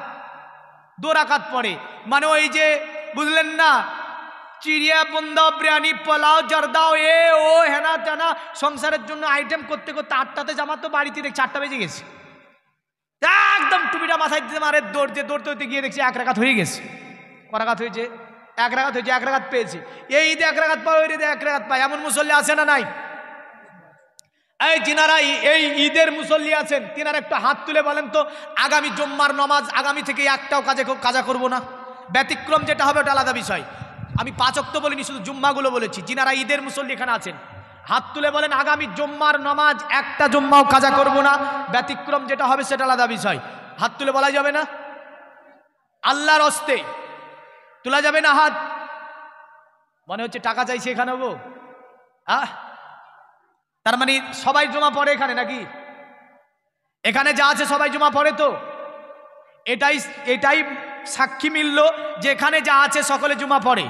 2 রাকাত পড়ে। মানে ওই যে বুঝলেন না, চিড়িয়া বন্ধা বিরিয়ানি পোলাও জর্দাও এ ও হেনা তেনা সংসারের জন্য আইটেম করতে করতে 8টাতে জামাতো বাড়িতে দেখছি 4টা বেজে গেছে। একদম টুপিটা মাথায় দিতে মারে, দৌড়তে দৌড়তে গিয়ে দেখছি 1 রাকাত হয়ে গেছে। ক রাকাত হয়েছে? 1 রাকাত হয়েছে। 1 রাকাত পেয়েছে। এই ঈদে 1 রাকাত পায়, ওই ঈদে 1 রাকাত পায়। এমন মুসল্লি আছে না নাই? এই যিনারা এই ঈদের মুসল্লি আছেন, তিনারা একটু হাত তুলে বলেন তো, আগামী জুম্মার নামাজ আগামী থেকে একটাও কাজা করব না। ব্যতিক্রম যেটা হবে ওটা আলাদা বিষয়। আমি 5 ওয়াক্ত বলিনি, শুধু জুম্মাগুলো বলেছি। যিনারা ঈদের মুসল্লি এখানে আছেন, হাত তুলে বলেন, আগামী জুম্মার নামাজ একটা জুম্মাও কাজা করব না। ব্যতিক্রম যেটা হবে সেটা আলাদা বিষয়। হাত তুলে বলা যাবে না? আল্লাহর হস্তে তোলা যাবে না হাত? মনে হচ্ছে টাকা চাইছে এখানে গো। তার মানে সবাই জমা পড়ে এখানে নাকি? এখানে যা আছে সবাই জমা পড়ে তো? এটাই সাক্ষী মিলল যে এখানে যা আছে সকলে জমা পড়ে।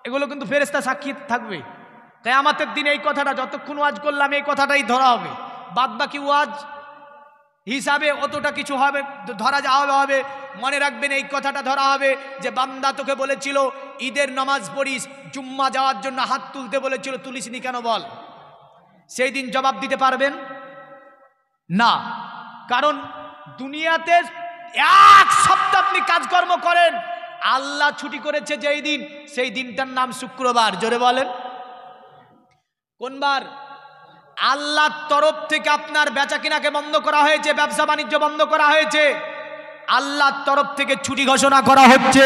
এগুলো কিন্তু ফেরেশতা সাক্ষী থাকবে কিয়ামতের দিন। এই কথাটা যতক্ষণ ওয়াজ করলাম এই কথাটাই ধরা হবে। বাদ বাকি ওয়াজ হিসাবে অতটা কিছু হবে ধরা যাওয়া হবে। মনে রাখবেন এই কথাটা ধরা হবে যে বান্দা তোকে বলেছিল ঈদের নামাজ পড়িস, জুম্মা যাওয়ার জন্য হাত তুলতে বলেছিল, তুলিসনি কেন বল? সেই দিন জবাব দিতে পারবেন না। কারণ দুনিয়াতে 1 সপ্তাহ আপনি কাজকর্ম করেন, আল্লাহ ছুটি করেছে যেই দিন, সেই দিনটার নাম শুক্রবার। জোরে বলেন কোন বার? আল্লাহর তরফ থেকে আপনার বেচা কিনাকে বন্ধ করা হয়েছে, ব্যবসা বাণিজ্য বন্ধ করা হয়েছে। আল্লাহর তরফ থেকে ছুটি ঘোষণা করা হচ্ছে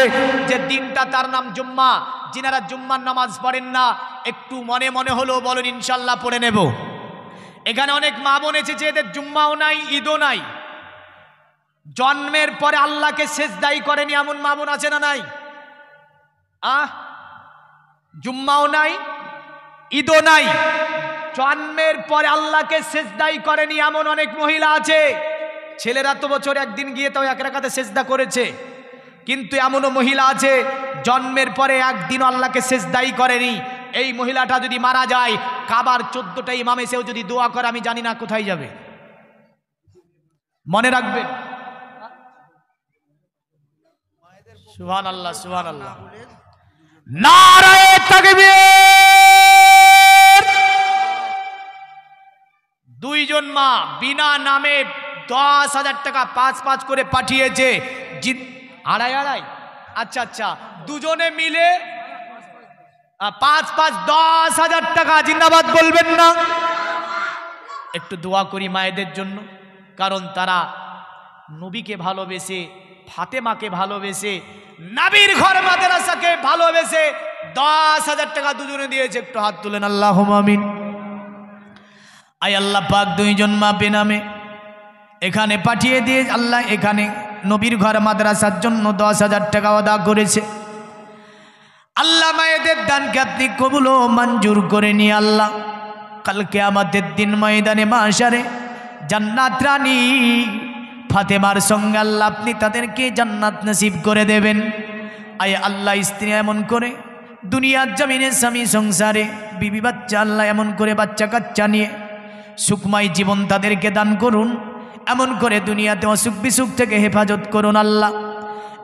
যে দিনটা তার নাম জুম্মা। যিনারা জুম্মার নামাজ পড়েন না, একটু মনে মনে হলেও বলেন ইনশাল্লাহ পড়ে নেব। এখানে অনেক মা বোন এসেছে, এদের জুম্মাও নাই, ঈদও নাই। জন্মের পরে আল্লাহকে সেজদাই করেনি এমন মা বোন আছে না নাই? জুম্মাও নাই, ঈদও নাই, জন্মের পরে আল্লাহকে সেজদাই করেনি এমন অনেক মহিলা আছে। ছেলেরা তো বছর একদিন গিয়ে তাও 1 রাকাতে সেজদা করেছে, কিন্তু এমনও মহিলা আছে জন্মের পরে একদিন আল্লাহকে সেজদাই করেনি। এই মহিলাটা যদি মারা যায়, কাবার 14টা ইমাম এসেও যদি দোয়া করে, আমি জানি না কোথায় যাবে। মনে রাখবেন। সুবহানাল্লাহ, সুবহানাল্লাহ, নারায়ে তাকবীর। 2 জন মা বিনা নামে 10,000 টাকা 5 করে পাঠিয়েছে। 2.5 আচ্ছা, দুজনে মিলে 5 10,000 টাকা। জিন্দাবাদ বলবেন না? একটু দোয়া করি মায়েদের জন্য, কারণ তারা নবীকে ভালোবেসে, ফাতেমাকে ভালোবেসে, নবীর ঘর মাদ্রাসাকে ভালোবেসে 10,000 টাকা দুজনে দিয়েছে, একটু হাত তুলেন আল্লাহুম্মা আমিন। আয় আল্লাহ পাক, দুইজন মা বেনামে এখানে পাঠিয়ে দিয়ে আল্লাহ এখানে নবীর ঘর মাদ্রাসার জন্য 10,000 টাকা আদা করেছে। আল্লাহ মায়েদের দানকে আপনি কবুল ও মঞ্জুর করে নিয়ে আল্লাহ কালকে আমাদের দিন ময়দানে মাশারে জান্নাত রানী ফাতেমার সঙ্গে আল্লাহ আপনি তাদেরকে জান্নাত নসিব করে দেবেন। আয় আল্লাহ, স্ত্রী এমন করে দুনিয়ার জমিনে স্বামী সংসারে বিবি বাচ্চা আল্লাহ এমন করে বাচ্চা কাচ্চা নিয়ে সুখময় জীবন তাদেরকে দান করুন। এমন করে দুনিয়াতে অসুখ বিসুখ থেকে হেফাজত করুন আল্লাহ।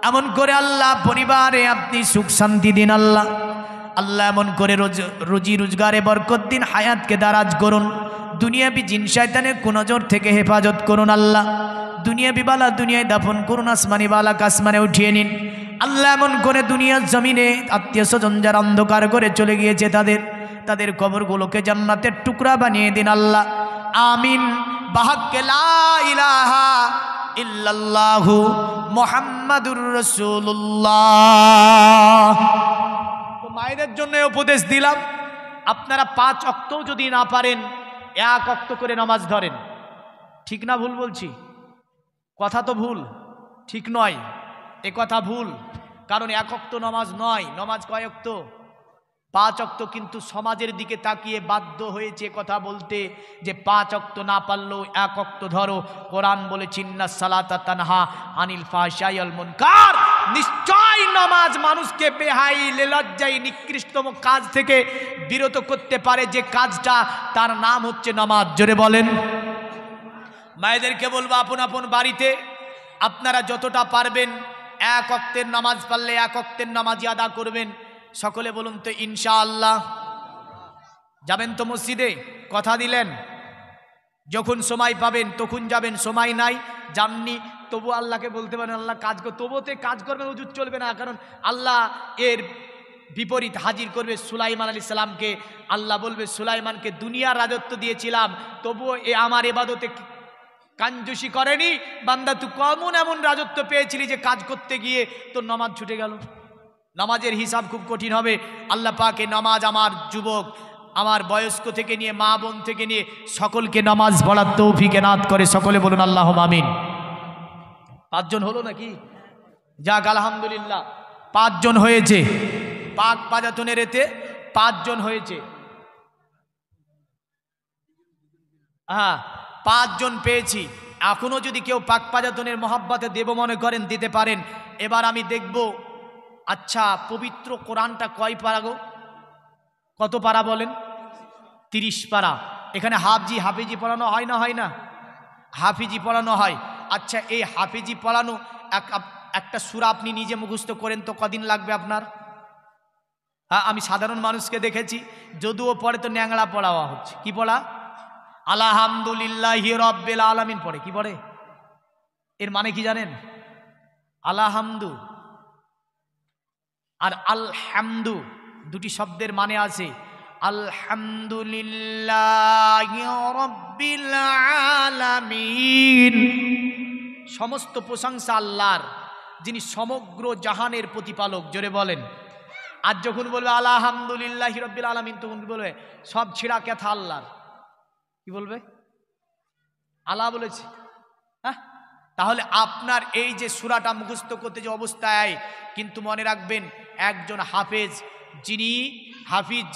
এমন করে আল্লাহ পরিবারে আপনি সুখ শান্তি দিন আল্লাহ। আল্লাহ এমন করে রুজি রোজগারে বরকত দিন, হায়াতকে দারাজ করুন। দুনিয়াবি জিন শয়তানের কুনজর থেকে হেফাজত করুন আল্লাহ। দুনিয়াবি বালা দুনিয়ায় দাফন করুন, আসমানি বালা আসমানে উঠিয়ে নিন আল্লাহ। এমন করে দুনিয়ার জমিনে আত্মীয় স্বজন যারা অন্ধকার করে চলে গিয়েছে তাদের কবরগুলোকে জান্নাতের টুকরা বানিয়ে দিন আল্লাহ। আমিন। বাহাক্কে লা ইলাহা ইল্লাল্লাহু মুহাম্মাদুর রাসূলুল্লাহ। তো মায়েদের জন্য উপদেশ দিলাম, আপনারা 5 ওয়াক্তও যদি না পারেন 1 ওয়াক্ত করে নামাজ ধরেন। ঠিক না ভুল বলছি? কথা তো ভুল, ঠিক নয়, এ কথা ভুল। কারণ 1 ওয়াক্ত নামাজ নয়, নামাজ কয় ওয়াক্ত? 5 ওয়াক্ত। কিন্তু সমাজের দিকে তাকিয়ে বাধ্য হয়েছে কথা বলতে যে 5 ওয়াক্ত না পারলেও 1 ওয়াক্ত ধরো। কোরআন বলেছে ইন্নাস সালাতা তানহা আনিল ফাহশাই ওয়াল মুনকার। নিশ্চয় নামাজ মানুষকে বেহাই লজ্জায় নিকৃষ্টতম কাজ থেকে বিরত করতে পারে, যে কাজটা তার নাম হচ্ছে নামাজ। জোরে বলেন। মায়েদেরকে বলবো আপন আপন বাড়িতে আপনারা যতটা পারবেন 1 ওয়াক্তের নামাজ পারলে 1 ওয়াক্তের নামাজই আদা করবেন। সকলে বলুন তো ইনশাআল্লাহ। যাবেন তো মসজিদে? কথা দিলেন যখন সময় পাবেন তখন যাবেন, সময় নাই জাননি তবু আল্লাহকে বলতে পারেন আল্লাহ কাজ কর, তবুতে কাজ করবেন, উজুত চলবে না। কারণ আল্লাহ এর বিপরীত হাজির করবে সুলাইমান আলাইহিস সালামকে। আল্লাহ বলবে সুলাইমানকে দুনিয়ার রাজত্ব দিয়েছিলাম তবুও এ আমার ইবাদতে কাঞ্জুসি করেনি। বান্দা তুই কেমন এমন রাজত্ব পেয়েছিলি যে কাজ করতে গিয়ে তোর নামাজ ছুটে গেল? নামাজের হিসাব খুব কঠিন হবে। আল্লাহ পাকে নামাজ আমার যুবক, আমার বয়স্ক থেকে নিয়ে মা বোন থেকে নিয়ে সকলকে নামাজ পড়ার তৌফিক এনাত করে। সকলে বলুন আল্লাহুম্মা আমিন। 5 জন হলো নাকি? যাক আলহামদুলিল্লাহ, 5 জন হয়েছে। পাক পাজাতনের এতে 5 জন হয়েছে। হ্যাঁ, 5 জন পেয়েছি। এখনো যদি কেউ পাক পাজাতনের মহাব্বতে দেব মনে করেন দিতে পারেন। এবার আমি দেখব, আচ্ছা পবিত্র কোরআনটা কয় পারা গো? কত পারা বলেন? 30 পারা। এখানে হাফিজি পড়ানো হয় না? হয় না? হাফিজি পড়ানো হয়। আচ্ছা এই হাফিজি পড়ানো একটা সূরা আপনি নিজে মুখস্থ করেন তো কদিন লাগবে আপনার? হ্যাঁ, আমি সাধারণ মানুষকে দেখেছি যদিও পড়ে তো ন্যাংড়া পড়াওয়া হচ্ছে। কি পড়া? আলহামদুলিল্লাহি রাব্বিল আলামিন পড়ে। কি পড়ে? এর মানে কি জানেন? আলহামদু আর আলহামদু দুটি শব্দের মানে আছে। আলহামদুলিল্লাহি রাব্বিল আলামিন, সমস্ত প্রশংসা আল্লাহর, যিনি সমগ্র জাহানের প্রতিপালক। জোরে বলেন। আর যখন বলবে আলহামদুলিল্লাহি রাব্বিল আলামিন তখন বলবে সব ছিঁড়া কথা আল্লাহর। কি বলবে? আল্লাহ বলেছে। হ্যাঁ, তাহলে আপনার এই যে সূরাটা মুখস্থ করতে যে অবস্থায়, কিন্তু মনে রাখবেন একজন হাফেজ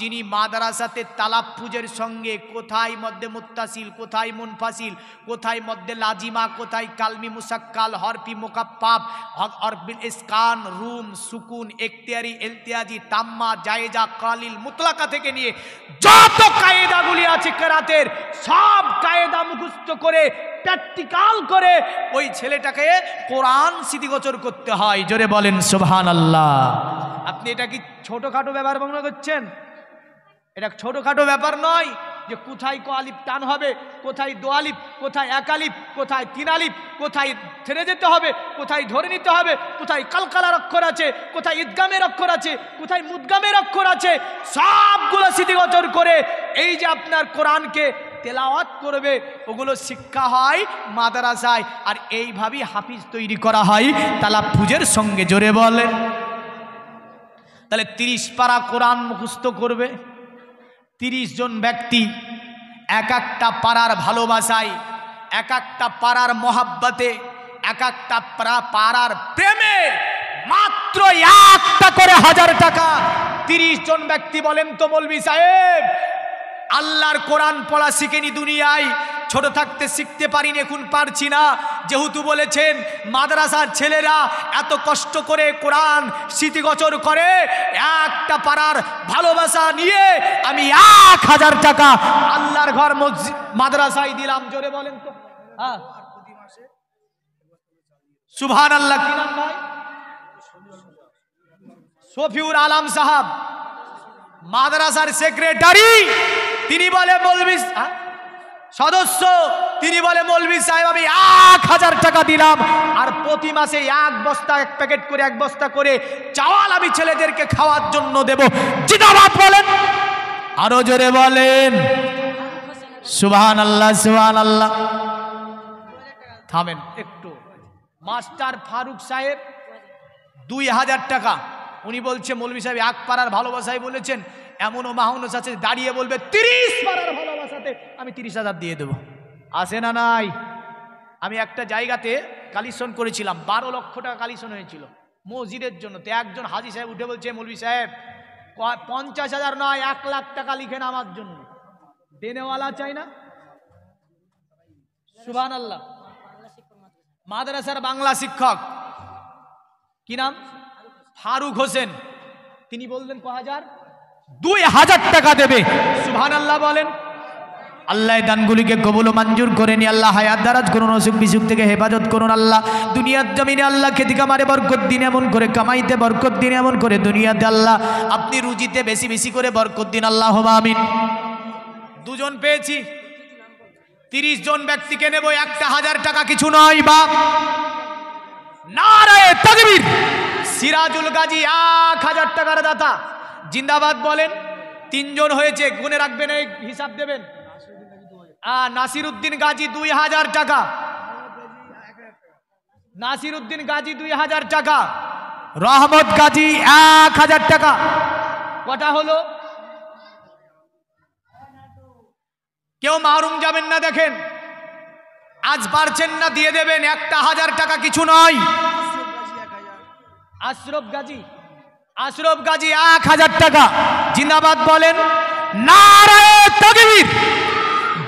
যিনি মাদ্রাসাতে তালাফুজের সঙ্গে কোথায় মধ্যে মুত্তাসিল, কোথায় মুনফাসিল, কোথায় মধ্যে লাজিমা, কোথায় কালমি মুসাক্কাল, হরফি মুকাপ্পাব, হরফিল ইসকান, রুম, সুকুন, ইখতিয়ারি, ইলতিয়াজি, তাম্মা, জায়েজা, কালিল, মুতলাকা থেকে নিয়ে যত কায়দাগুলি আছে কেরাতের সব কায়দা মুখস্থ করে প্র্যাকটিক্যাল করে ওই ছেলেটাকে কোরআন স্মৃতিগোচর করতে হয়। জোরে বলেন সুবহানাল্লাহ। আপনি এটা কি ছোটখাটো ব্যাপার মনে করছেন? এটা ছোটখাটো ব্যাপার নয় যে কোথায় ক আলিফ টান হবে, কোথায় দো আলিফ, কোথায় 1 আলিফ, কোথায় 3 আলিফ, কোথায় ছেড়ে যেতে হবে, কোথায় ধরে নিতে হবে, কোথায় কালকালার অক্ষর আছে, কোথায় ঈদগামের অক্ষর আছে, কোথায় মুদগামের অক্ষর আছে, সবগুলো স্মৃতিগোচর করে এই যে আপনার কোরআনকে তেলাওয়াত করবে, ওগুলো শিক্ষা হয় মাদ্রাসায়। আর এইভাবেই হাফিজ তৈরি করা হয় তালাফুজের সঙ্গে। জোরে বলেন। তাহলে 30 পারা কোরআন মুখস্থ করবে 30 জন ব্যক্তি, এক একটা পাড়ার ভালোবাসায়, এক একটা পাড়ার মহাব্বতে, এক একটা পাড়ার প্রেমে মাত্র একটা করে 1000 টাকা। 30 জন ব্যক্তি। বলেন তো মৌলভী সাহেব, আল্লাহর কোরআন পড়া শিখেনি দুনিয়ায়, ছোট থাকতে শিখতে পারিনি, এখন পারছি না। যেহেতু বলেছেন মাদ্রাসার ছেলেরা এত কষ্ট করে কোরআন স্মৃতিগোচর করে, একটা পাড়ার ভালোবাসা নিয়ে আমি 1000 টাকা আল্লাহর ঘর মসজিদ মাদ্রাসায় দিলাম। জোরে বলেন তো। হ্যাঁ, সুবহানাল্লাহ। কি নাম ভাই? শফিউল আলম সাহাব, মাদ্রাসার সেক্রেটারি। তিনি বলে মৌলভী সদস্য, তিনি বলে মৌলভী সাহেব আমি 1000 টাকা দিলাম, আর প্রতি মাসে এক প্যাকেট করে 1 বস্তা করে চাওয়াল আমি ছেলেদেরকে খাওয়ার জন্য দেব। জিন্দাবাদ বলেন, আরো জোরে বলেন সুবহানাল্লাহ, সুবহানাল্লাহ। থামেন একটু। মাস্টার ফারুক সাহেব 2000 টাকা। উনি বলছে মৌলভী সাহেব এক পাড়ার ভালোবাসায় বলেছেন, এমনও মানুষ আছে দাঁড়িয়ে বলবে 30 পাড়ার ভালোবাসাতে আমি 30,000 দিয়ে দেবো। আসে না নাই? আমি একটা জায়গাতে কালেকশন করেছিলাম, 12 লক্ষ টাকা কালেকশন হয়েছিল মসজিদের জন্য। তো একজন হাজি সাহেব উঠে বলছে মৌলভী সাহেব 50,000 নয় 1 লাখ টাকা লিখেন আমার জন্য। দেনেওয়ালা চাই না? সুবহানাল্লাহ। মাদ্রাসার বাংলা শিক্ষক, কি নাম? ফারুক হোসেন। তিনি বললেন ক হাজার? 2000 টাকা দেবে। সুবহানাল্লাহ বলেন। আল্লাহ দানগুলিকে কবুল ও মঞ্জুর করে নি। আল্লাহ হায়াত দারাজ করুন, অসুখ বিসুখ থেকে হেফাজত করুন। আল্লাহ দুনিয়ার জমিনে আল্লাহ খেতি কামারে বরকত দিন, এমন করে কামাইতে বরকত দিন, এমন করে দুনিয়াতে আল্লাহ আপনি রুজিতে বেশি বেশি করে বরকত দিন। আল্লাহুম্মা আমিন। 2 জন পেয়েছি, 30 জন ব্যক্তিকে নেব, একটা 1000 টাকা কিছু নয় বাপ। নারায়ে তাকবীর। সিরাজুল গাজী 1000 টাকার দাতা, জিন্দাবাদ বলেন। 3 জন হয়েছে, গুনে রাখবেন, এই হিসাব দেবেন। নাসিরউদ্দিন গাজী 2000 টাকা, নাসিরউদ্দিন গাজী 2000 টাকা, রহমত গাজী 1000 টাকা। কটা হলো? কেউ মাহরুম যাবেন না, দেখেন আজ পারছেন না, দিয়ে দেবেন, একটা 1000 টাকা কিছু নয়। আশরফ গাজী, আশরফ গাজী 1000 টাকা, জিন্দাবাদ বলেন। নারায়ে তাকবীর।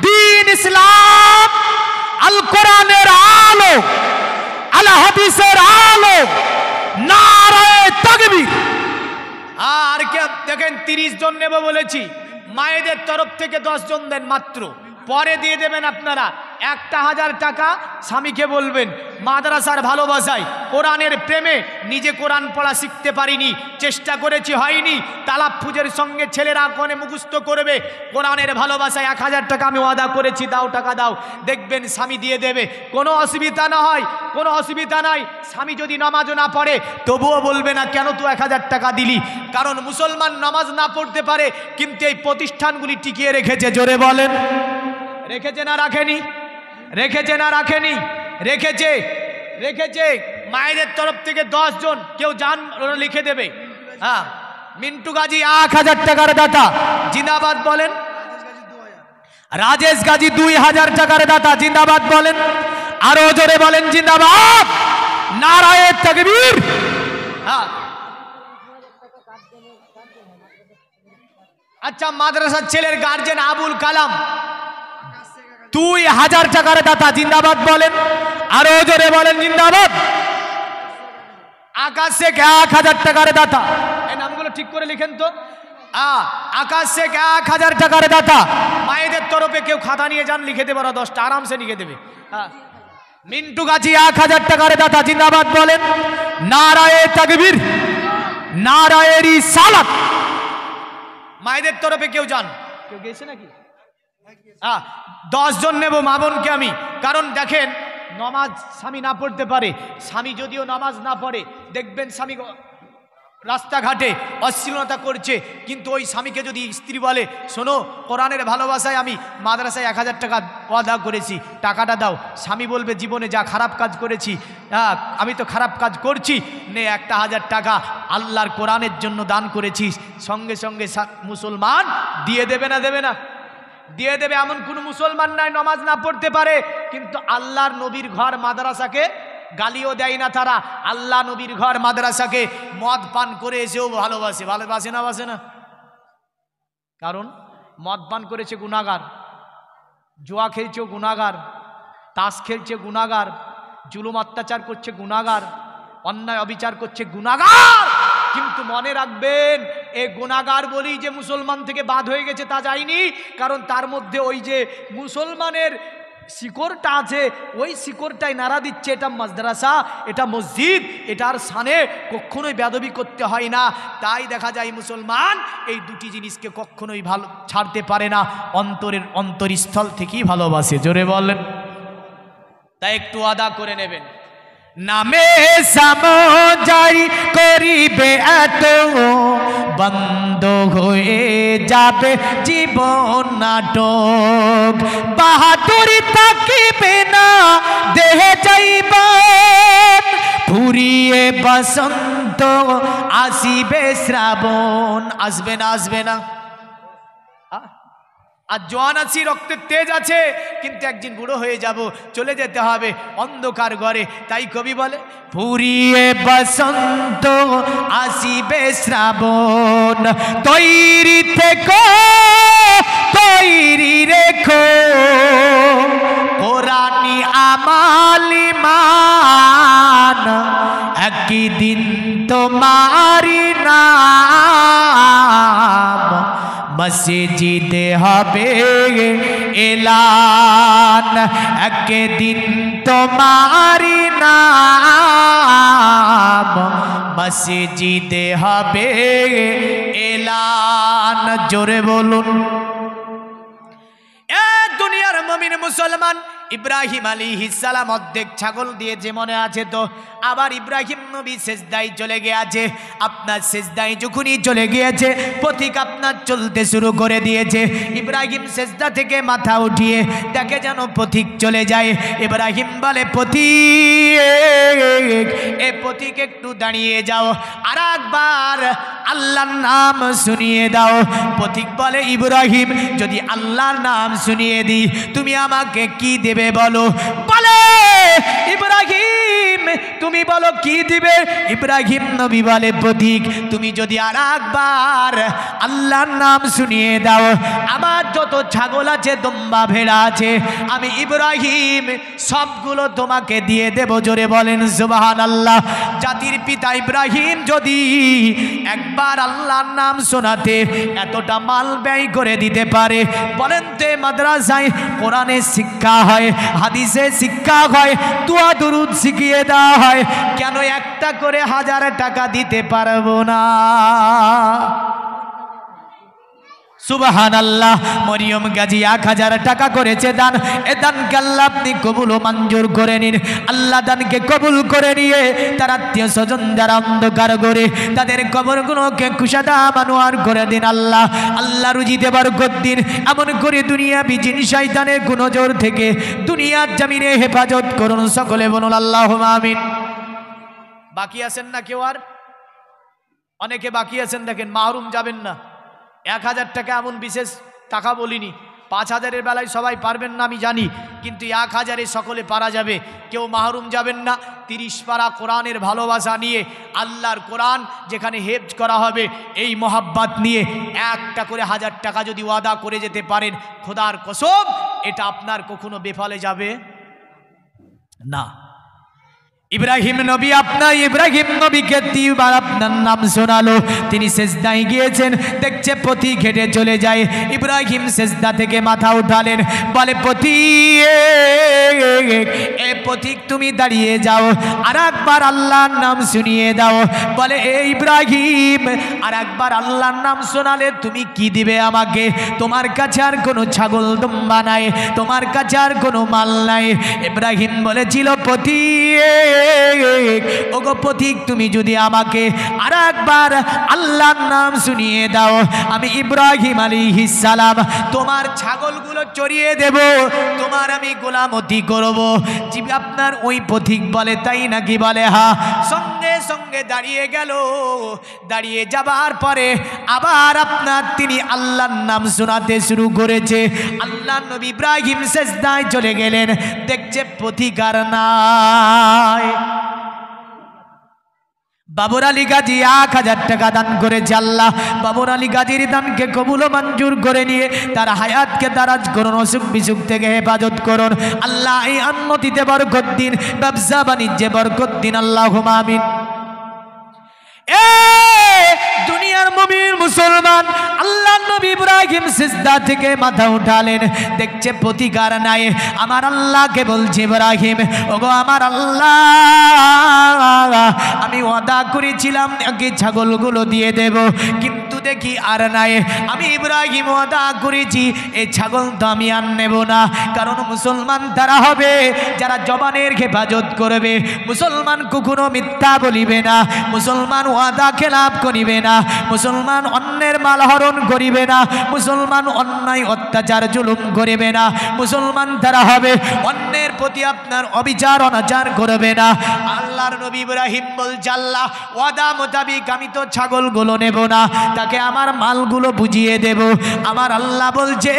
দ্বীন ইসলাম, আল কোরআনের আলো, আল হাদিসের আলো, নারায়ে তাকবীর। আর কে দেখেন 30 জন নেব বলেছি, মায়েদের তরফ থেকে 10 জন দেন মাত্র, পরে দিয়ে দেবেন আপনারা। একটা 1000 টাকা স্বামীকে বলবেন মাদ্রাসার ভালোবাসায়, কোরআনের প্রেমে, নিজে কোরআন পড়া শিখতে পারিনি, চেষ্টা করেছি হয়নি, তালাফুজের সঙ্গে ছেলেরা কোনে মুখস্থ করবে, কোরআনের ভালোবাসায় 1000 টাকা আমি ওয়াদা করেছি, দাও টাকা দাও। দেখবেন স্বামী দিয়ে দেবে, কোনো অসুবিধা না হয়, কোনো অসুবিধা নাই। স্বামী যদি নামাজও না পড়ে তবুও বলবে না কেন তুই 1000 টাকা দিলি, কারণ মুসলমান নামাজ না পড়তে পারে কিন্তু এই প্রতিষ্ঠানগুলি টিকিয়ে রেখেছে। জোরে বলেন, রেখেছে না রাখেনি? রেখেছে না রাখেনি? রেখেছে, রেখেছে। মায়েদের তরফ থেকে 10 জন, কেউ যান লিখে দেবে। হ্যাঁ, মিন্টু গাজী 1000 টাকার দাতা, জিন্দাবাদ বলেন। রাজেশ গাজী 2000 টাকার দাতা, জিন্দাবাদ বলেন। আরো জোরে বলেন জিন্দাবাদ, নারায়ে তাকবীর। হ্যাঁ, আচ্ছা, মাদ্রাসার ছেলের গার্জেন আবুল কালাম 2000 টাকার দাতা, জিন্দাবাদ বলেন। আরো জোরে বলেন জিন্দাবাদ। আকাশ শেখ 1000 টাকার দাতা, এই নামগুলো ঠিক করে লিখেন তো। আকাশ শেখ 1000 টাকার দাতা। মায়েদের তরফে কেউ খাতা নিয়ে যান, লিখে দেবে, ওরা 10টা আরামসে লিখে দেবে। মিন্টু গাজী 1000 টাকার দাতা, জিন্দাবাদ বলেন। নারায়ে তাকবীর, নারায়ে রিসালাত। মায়েদের তরফে কেউ যান, কেউ গেছে নাকি? 10 জন নেব মা বোনকে আমি, কারণ দেখেন নামাজ স্বামী না পড়তে পারে, স্বামী যদিও নামাজ না পড়ে দেখবেন স্বামী রাস্তাঘাটে অশ্লীলতা করছে, কিন্তু ওই স্বামীকে যদি স্ত্রী বলে, শোনো কোরআনের ভালোবাসায় আমি মাদ্রাসায় 1000 টাকা ওয়াদা করেছি, টাকাটা দাও, স্বামী বলবে জীবনে যা খারাপ কাজ করেছি, আমি তো খারাপ কাজ করছি, নে 1000 টাকা আল্লাহর কোরআনের জন্য দান করেছিস, সঙ্গে সঙ্গে মুসলমান দিয়ে দেবে না? দেবে না? দিয়ে দেবে। এমন কোনো মুসলমান নাই নামাজ না পড়তে পারে, কিন্তু আল্লাহর নবীর ঘর মাদ্রাসাকে গালিও দেয় না তারা। আল্লাহ নবীর ঘর মাদ্রাসাকে মদ পান করে এসেও ভালোবাসে। ভালোবাসে না? বাসে না? কারণ মদ পান করেছে গুনাহগার, জুয়া খেলছে গুনাহগার, তাস খেলছে গুনাহগার, জুলুম অত্যাচার করছে গুনাহগার, অন্যায় অবিচার করছে গুনাহগার। কিন্তু মনে রাখবেন, এই গুনাহগার বলেই যে মুসলমান থেকে বাদ হয়ে গেছে তা যায়নি, কারণ তার মধ্যে ওই যে মুসলমানের শিকড়টা আছে, ওই শিকড়টাই নাড়া দিচ্ছে। এটা মাদ্রাসা, এটা মসজিদ, এটার সানে কখনোই বেয়াদবি করতে হয় না। তাই দেখা যায় মুসলমান এই দুটি জিনিসকে কখনোই ভালো ছাড়তে পারে না, অন্তরস্থল থেকেই ভালোবাসে। জোরে বলেন। তাই একটু আদা করে নেবেন। নামে সমজাই করিবে এত, বন্ধ হয়ে যাবে জীবন নাটক। বাহাদুরি থাকিবে না দেহে যাইবেন, ফুরিয়ে বসন্ত আসিবে শ্রাবণ। আসবে না? আসবে না? আর জোয়ান আছি, রক্তের তেজ আছে, কিন্তু একদিন বুড়ো হয়ে যাব, চলে যেতে হবে অন্ধকার ঘরে। তাই কবি বলে, ফুরিয়ে বসন্ত আসিবে শ্রাবণ। তৈরি থেকো, তৈরি রেখো, কোরআনি আমাল ঈমান, একদিন তোমারি নাম মসজিদে হবে এলান। একদিন তোমারি নাম মসজিদে হবে এলান। জোরে বলুন। এ দুনিয়ার মুমিন মুসলমান, ইব্রাহিম আলাইহিস সালাম অর্ধেক ছাগল দিয়েছে, মনে আছে তো? আবার ইব্রাহিম নবী সেজদায় চলে গিয়েছে। আপনার সেজদায় যখনই চলে গিয়েছে, পথিক আপনার চলতে শুরু করে দিয়েছে। ইব্রাহিম সেজদা থেকে মাথা উঠিয়ে দেখে যেন পথিক চলে যায়। ইব্রাহিম বলে, পথিক, এ পথিক একটু দাঁড়িয়ে যাও, আর একবার আল্লাহর নাম শুনিয়ে দাও। পথিক বলে, ইব্রাহিম, যদি আল্লাহর নাম শুনিয়ে দিই তুমি আমাকে কি দেবে বলো? বলে, ইব্রাহিম তুমি বলো কি দিবে? ইব্রাহিম নবী বলে, পথিক তুমি যদি আর একবার আল্লাহর নাম শুনিয়ে দাও, আমার যত ছাগল আছে, দম্বা ভেড়া আছে, আমি ইব্রাহিম সবগুলো তোমাকে দিয়ে দেব। জোরে বলেন সুবহানাল্লাহ। জাতির পিতা ইব্রাহিম যদি একবার আল্লাহর নাম শোনাতে এতটা মাল ব্যয় করে দিতে পারে, বলেন তো মাদ্রাসায় কোরআনে শিক্ষা হয়, হাদিসে শিক্ষা হয়, দুআ দুরুদ শিখিয়ে দেওয়া হয়, কেন একটা করে 1000 টাকা দিতে পারবো না? সুবহানাল্লাহ। মরিয়ম গাজী 1000 টাকা করেছে দান। এ দানকে আল্লাহ আপনি কবুল ও মঞ্জুর করে নিন। আল্লাহ দানকে কবুল করে নিয়ে তার আত্মীয় স্বজন যারা অন্ধকার করে, তাদের কবরগুলোকে কুশাদা মানুয়ার করে দিন। আল্লাহ আল্লাহ রুজিতে বরকত দিন। এমন করে দুনিয়াবি জিন শয়তানের কোন জোর থেকে দুনিয়ার জমিনে হেফাজত করুন। সকলে বলুন আল্লাহুম্মা আমিন। বাকি আছেন না কেউ? আর অনেকে বাকি আছেন, দেখেন মাহরুম যাবেন না। 1000 টাকা এমন বিশেষ টাকা বলিনি, 5000-এর বেলায় সবাই পারবেন না আমি জানি, কিন্তু 1000-এ সকলে পারা যাবে। কেউ মাহরুম যাবেন না। 30 পারা কোরআনের ভালোবাসা নিয়ে, আল্লাহর কোরআন যেখানে হেফজ করা হবে, এই মোহাব্বত নিয়ে একটা করে 1000 টাকা যদি ওয়াদা করে যেতে পারেন, খোদার কসম এটা আপনার কখনো বেফলে যাবে না। ইব্রাহিম নবী, আপনার ইব্রাহিম নবীকে 3 বার আপনার নাম শোনালো, তিনি সেজদায় গিয়েছেন, দেখছে পথিক হেঁটে চলে যায়। ইব্রাহিম সেজদা থেকে মাথা উঠালেন, বলে, পথিক, এ পথিক তুমি দাঁড়িয়ে যাও, আর একবার আল্লাহর নাম শুনিয়ে দাও। বলে, এ ইব্রাহিম, আর একবার আল্লাহর নাম শোনালে তুমি কি দিবে আমাকে? তোমার কাছে আর কোনো ছাগল দুম্বা নাই, তোমার কাছে আর কোনো মাল নাই। ইব্রাহিম বলেছিল, পথিক ওগো পথিক, তুমি যদি আমাকে আর একবার আল্লাহর নাম শুনিয়ে দাও, আমি ইব্রাহিম আলাইহিস সালাম তোমার ছাগলগুলো চড়িয়ে দেব, তোমার আমি গোলামতি করব। আপনার ওই পথিক বলে তাই নাকি? বলে হ্যাঁ। সঙ্গে সঙ্গে দাঁড়িয়ে গেল। দাঁড়িয়ে যাবার পরে আবার আপনার তিনি আল্লাহর নাম শোনাতে শুরু করেছে। আল্লাহ নবী ইব্রাহিম সেজদায় চলে গেলেন, দেখছে পথিক আর নাই। বাবর আলী গাজী 1000 টাকা দান করেছে আল্লাহ। বাবর আলী গাজীর দানকে কবুল ও মঞ্জুর করে নিয়ে তার হায়াতকে দারাজ করুন, অসুখ বিসুখ থেকে হেফাজত করুন আল্লাহ। এই উন্নতিতে বরকত দিন, ব্যবসা বাণিজ্যে বরকত দিন, আল্লাহুম্মা আমিন। দুনিয়ার মুমিন মুসলমান, আল্লাহ নবী ইব্রাহিম সিজদা থেকে মাথা উঠালেন, দেখছে প্রতিকার নাই। আমার আল্লাহকে বলছে, ইব্রাহিম ওগো আমার আল্লাহ, আমি ওয়াদা করেছিলাম নাকি ছাগলগুলো দিয়ে দেব, কিন্তু দেখি আর নাই। আমি ইব্রাহিম ওয়াদা করেছি এই ছাগল তো আমি আর নেব না, কারণ মুসলমান তারা হবে যারা জবানের হেফাজত করবে, মুসলমান কখনো মিথ্যা বলিবে না, মুসলমান ওয়াদা খেলাপ করিবে না, মুসলমান অন্যের মাল হরণ করিবে না, মুসলমান অন্যায় অত্যাচার জুলুম করিবে না, মুসলমান তারা হবে অন্যের প্রতি আপনার অবিচার অনাচার করবে না। আল্লাহর নবী ইব্রাহিম বলছে, আল্লাহ ওয়াদা মোতাবিক আমি তো ছাগলগুলো নেব না, তাকে আমার মালগুলো বুঝিয়ে দেব। আমার আল্লাহ বলছে,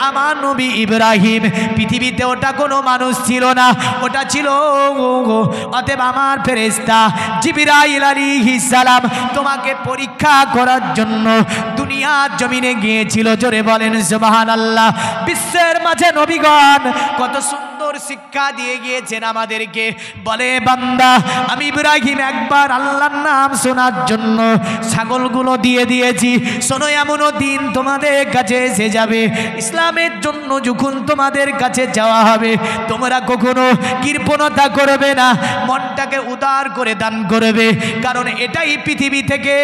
আমার নবী ইব্রাহিম পৃথিবীতে ওটা কোনো মানুষ ছিল না, ওটা ছিল অতএব আমার ফেরেশতা জিবরাইল আলাইহিস সালাম তোমাকে পরীক্ষা করার জন্য দুনিয়ার জমিনে গিয়েছিল। জোরে বলেন সুবহানাল্লাহ। বিশ্বের মাঝে নবীগণ কত সুন্দর শিক্ষা দিয়ে গিয়েছেন আমাদেরকে। বলে বান্দা, আমি ইব্রাহিম একবার আল্লাহর নাম শোনার জন্য ছাগলগুলো দিয়ে দিয়েছি। শোনো, এমনও দিন তোমাদের কাছে এসে যাবে, ইসলামের জন্য যখন তোমাদের কাছে যাওয়া হবে, তোমরা কখনো কৃপণতা করবে না, মনটাকে উদার করে দান করবে, কারণ এটাই পৃথিবী থেকে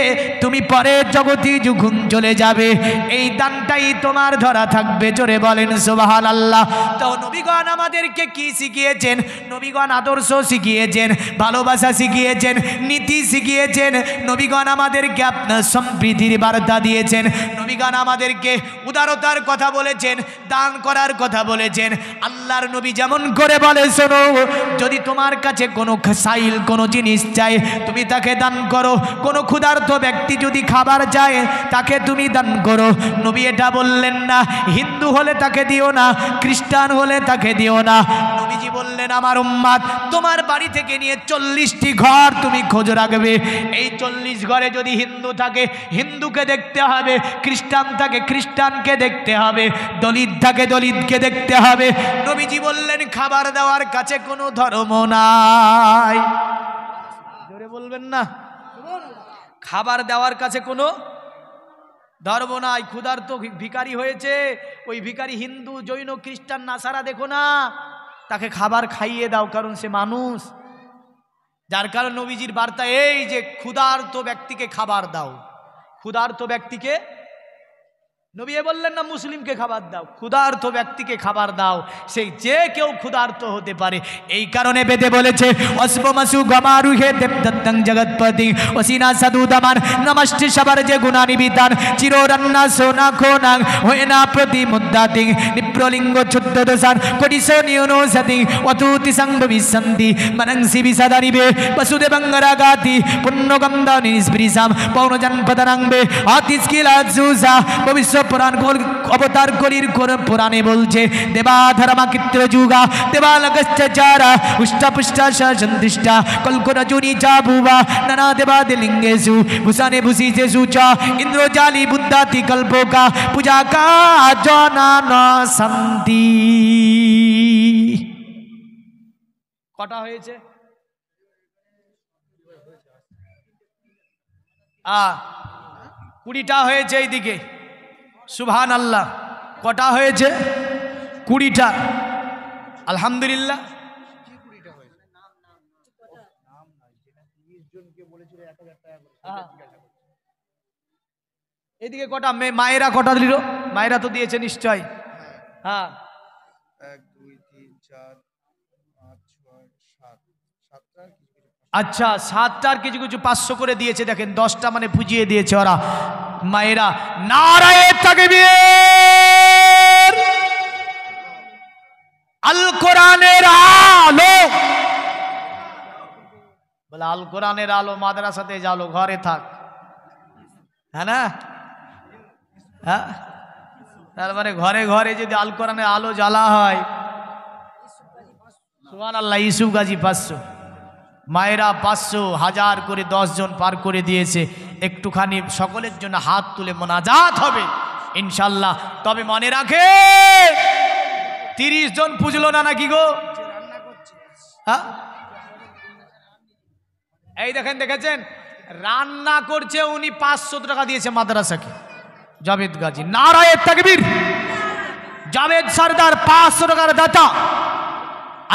তুমি পরের জগতে যখন চলে যাবে এই দানটাই তোমার ধরা থাকবে। জোরে বলেন সুবহানাল্লাহ। তো নবীগণ আমাদেরকে কি শিখিয়েছেন? নবীগণ আদর্শ শিখিয়েছেন, ভালোবাসা শিখিয়েছেন, নীতি শিখিয়েছেন। নবীগণ আমাদেরকে আপনার সম্প্রীতির বার্তা দিয়েছেন। নবীগণ আমাদেরকে উদারতার কথা বলেছেন, দান করার কথা বলেছেন। আল্লাহর নবী যেমন করে বলে, শোনো, যদি তোমার কাছে কোনো সাইল কোনো জিনিস চাই তুমি তাকে দান করো। কোনো ক্ষুধার্ত ব্যক্তি যদি খাবার চায় তাকে তুমি দান করো। নবী এটা বললেন না হিন্দু হলে তাকে দিও না, খ্রিস্টান হলে তাকে দিও না। নবীজি বললেন, আমার উম্মাত তোমার বাড়ি থেকে নিয়ে 40টি ঘর তুমি খোঁজ রাখবে। এই 40 ঘরে যদি হিন্দু থাকে হিন্দুকে দেখতে হবে, খ্রিস্টান থাকে খ্রিস্টানকে দেখতে হবে, দলিত থাকে দলিতকে দেখতে হবে। নবীজি বললেন, খাবার দেওয়ার কাছে কোনো ধর্ম নাই। জোরে বলবেন না, খাবার দেওয়ার কাছে কোনো ধর্ম নাই। ক্ষুধার্ত ভিখারি হয়েছে, ওই ভিখারি হিন্দু জৈন খ্রিস্টান নাসারা দেখো না, তাকে খাবার খাইয়ে দাও, কারণ সে মানুষ। যার কারণ নবীজির বার্তা এই যে ক্ষুধার্ত ব্যক্তিকে খাবার দাও। ক্ষুধার্ত ব্যক্তিকে নবী বললেন না মুসলিমকে খাবার দাও, ক্ষুধার্ত ব্যক্তিকে খাবার দাও। সেই যে কেউ ক্ষুধার্ত হতে পারে। এই কারণে বেদে বলেছে, অস্বমাসু গমারুহে দেবদত্তং জগৎপতি অসিনা সাদুদামান নমস্তে সবার যে গুণানিবিতান চিররান্না সোনা খোনাং হয়ে না প্রতি মুদ্দাতিং নিপ্রলিঙ্গ চুদ্ধ দোষান কোটিশ নিয়নো সতি অতুতি সংভবিসন্তি মনংসি বিসাদানিবে বসুদেবঙ্গরাগাতি পুণ্যগন্ধ নিস্পৃশাম পৌনজনপদনাংবে আতিস্কিলাজুজা ভবিষ্য পুরাণ অবতার কলির পুরাণে বলছে, দেবাধর্মা কিত্র যুগা দেবালগশ্চারা উষ্টপুষ্টা সন্দিষ্টা কল্করজুনি চা ভুবা নানা দেবাদে লিঙ্গেষু ভূষানে ভূষিষেষু চ ইন্দ্রজালি বুদ্ধাতি কল্পকা পূজা কা জনা ন শান্তি। কটা হয়েছে? 20টা হয়েছে। এইদিকে সুবহানাল্লাহ। কটা হয়েছে? 20টা। আলহামদুলিল্লাহ। এদিকে কটা? মায়েরা কটা দিল? মায়েরা তো দিয়েছে নিশ্চয়। হ্যাঁ, 1 2 3 4 আচ্ছা, 7টার কিছু কিছু 500 করে দিয়েছে, দেখেন 10টা মানে বুঝিয়ে দিয়েছে ওরা। মায়েরা নারায়ে তাকবীর, আল কোরআনের আলো, বলে আল কোরআনের আলো মাদ্রাসাতে জালো, ঘরে থাক, হ্যাঁ না? হ্যাঁ, তার মানে ঘরে ঘরে যদি আল কোরআনের আলো জ্বালা হয়, সুবহানাল্লাহ। ইউসুফ গাজী 500, মায়েরা 500, 1000 করে 10 জন পার করে দিয়েছে। একটুখানি সকলের জন্য হাত তুলে মোনাজাত হবে ইনশাল্লাহ। তবে মনে রাখে 30 জন পুজলো না নাকি গো? হ্যাঁ, এই দেখেন, দেখেছেন রান্না করছে উনি, 500 টাকা দিয়েছে মাদ্রাসাকে, জাভেদ গাজী। নারায়ে তাকবীর, জাভেদ সরদার 500 টাকার দাতা।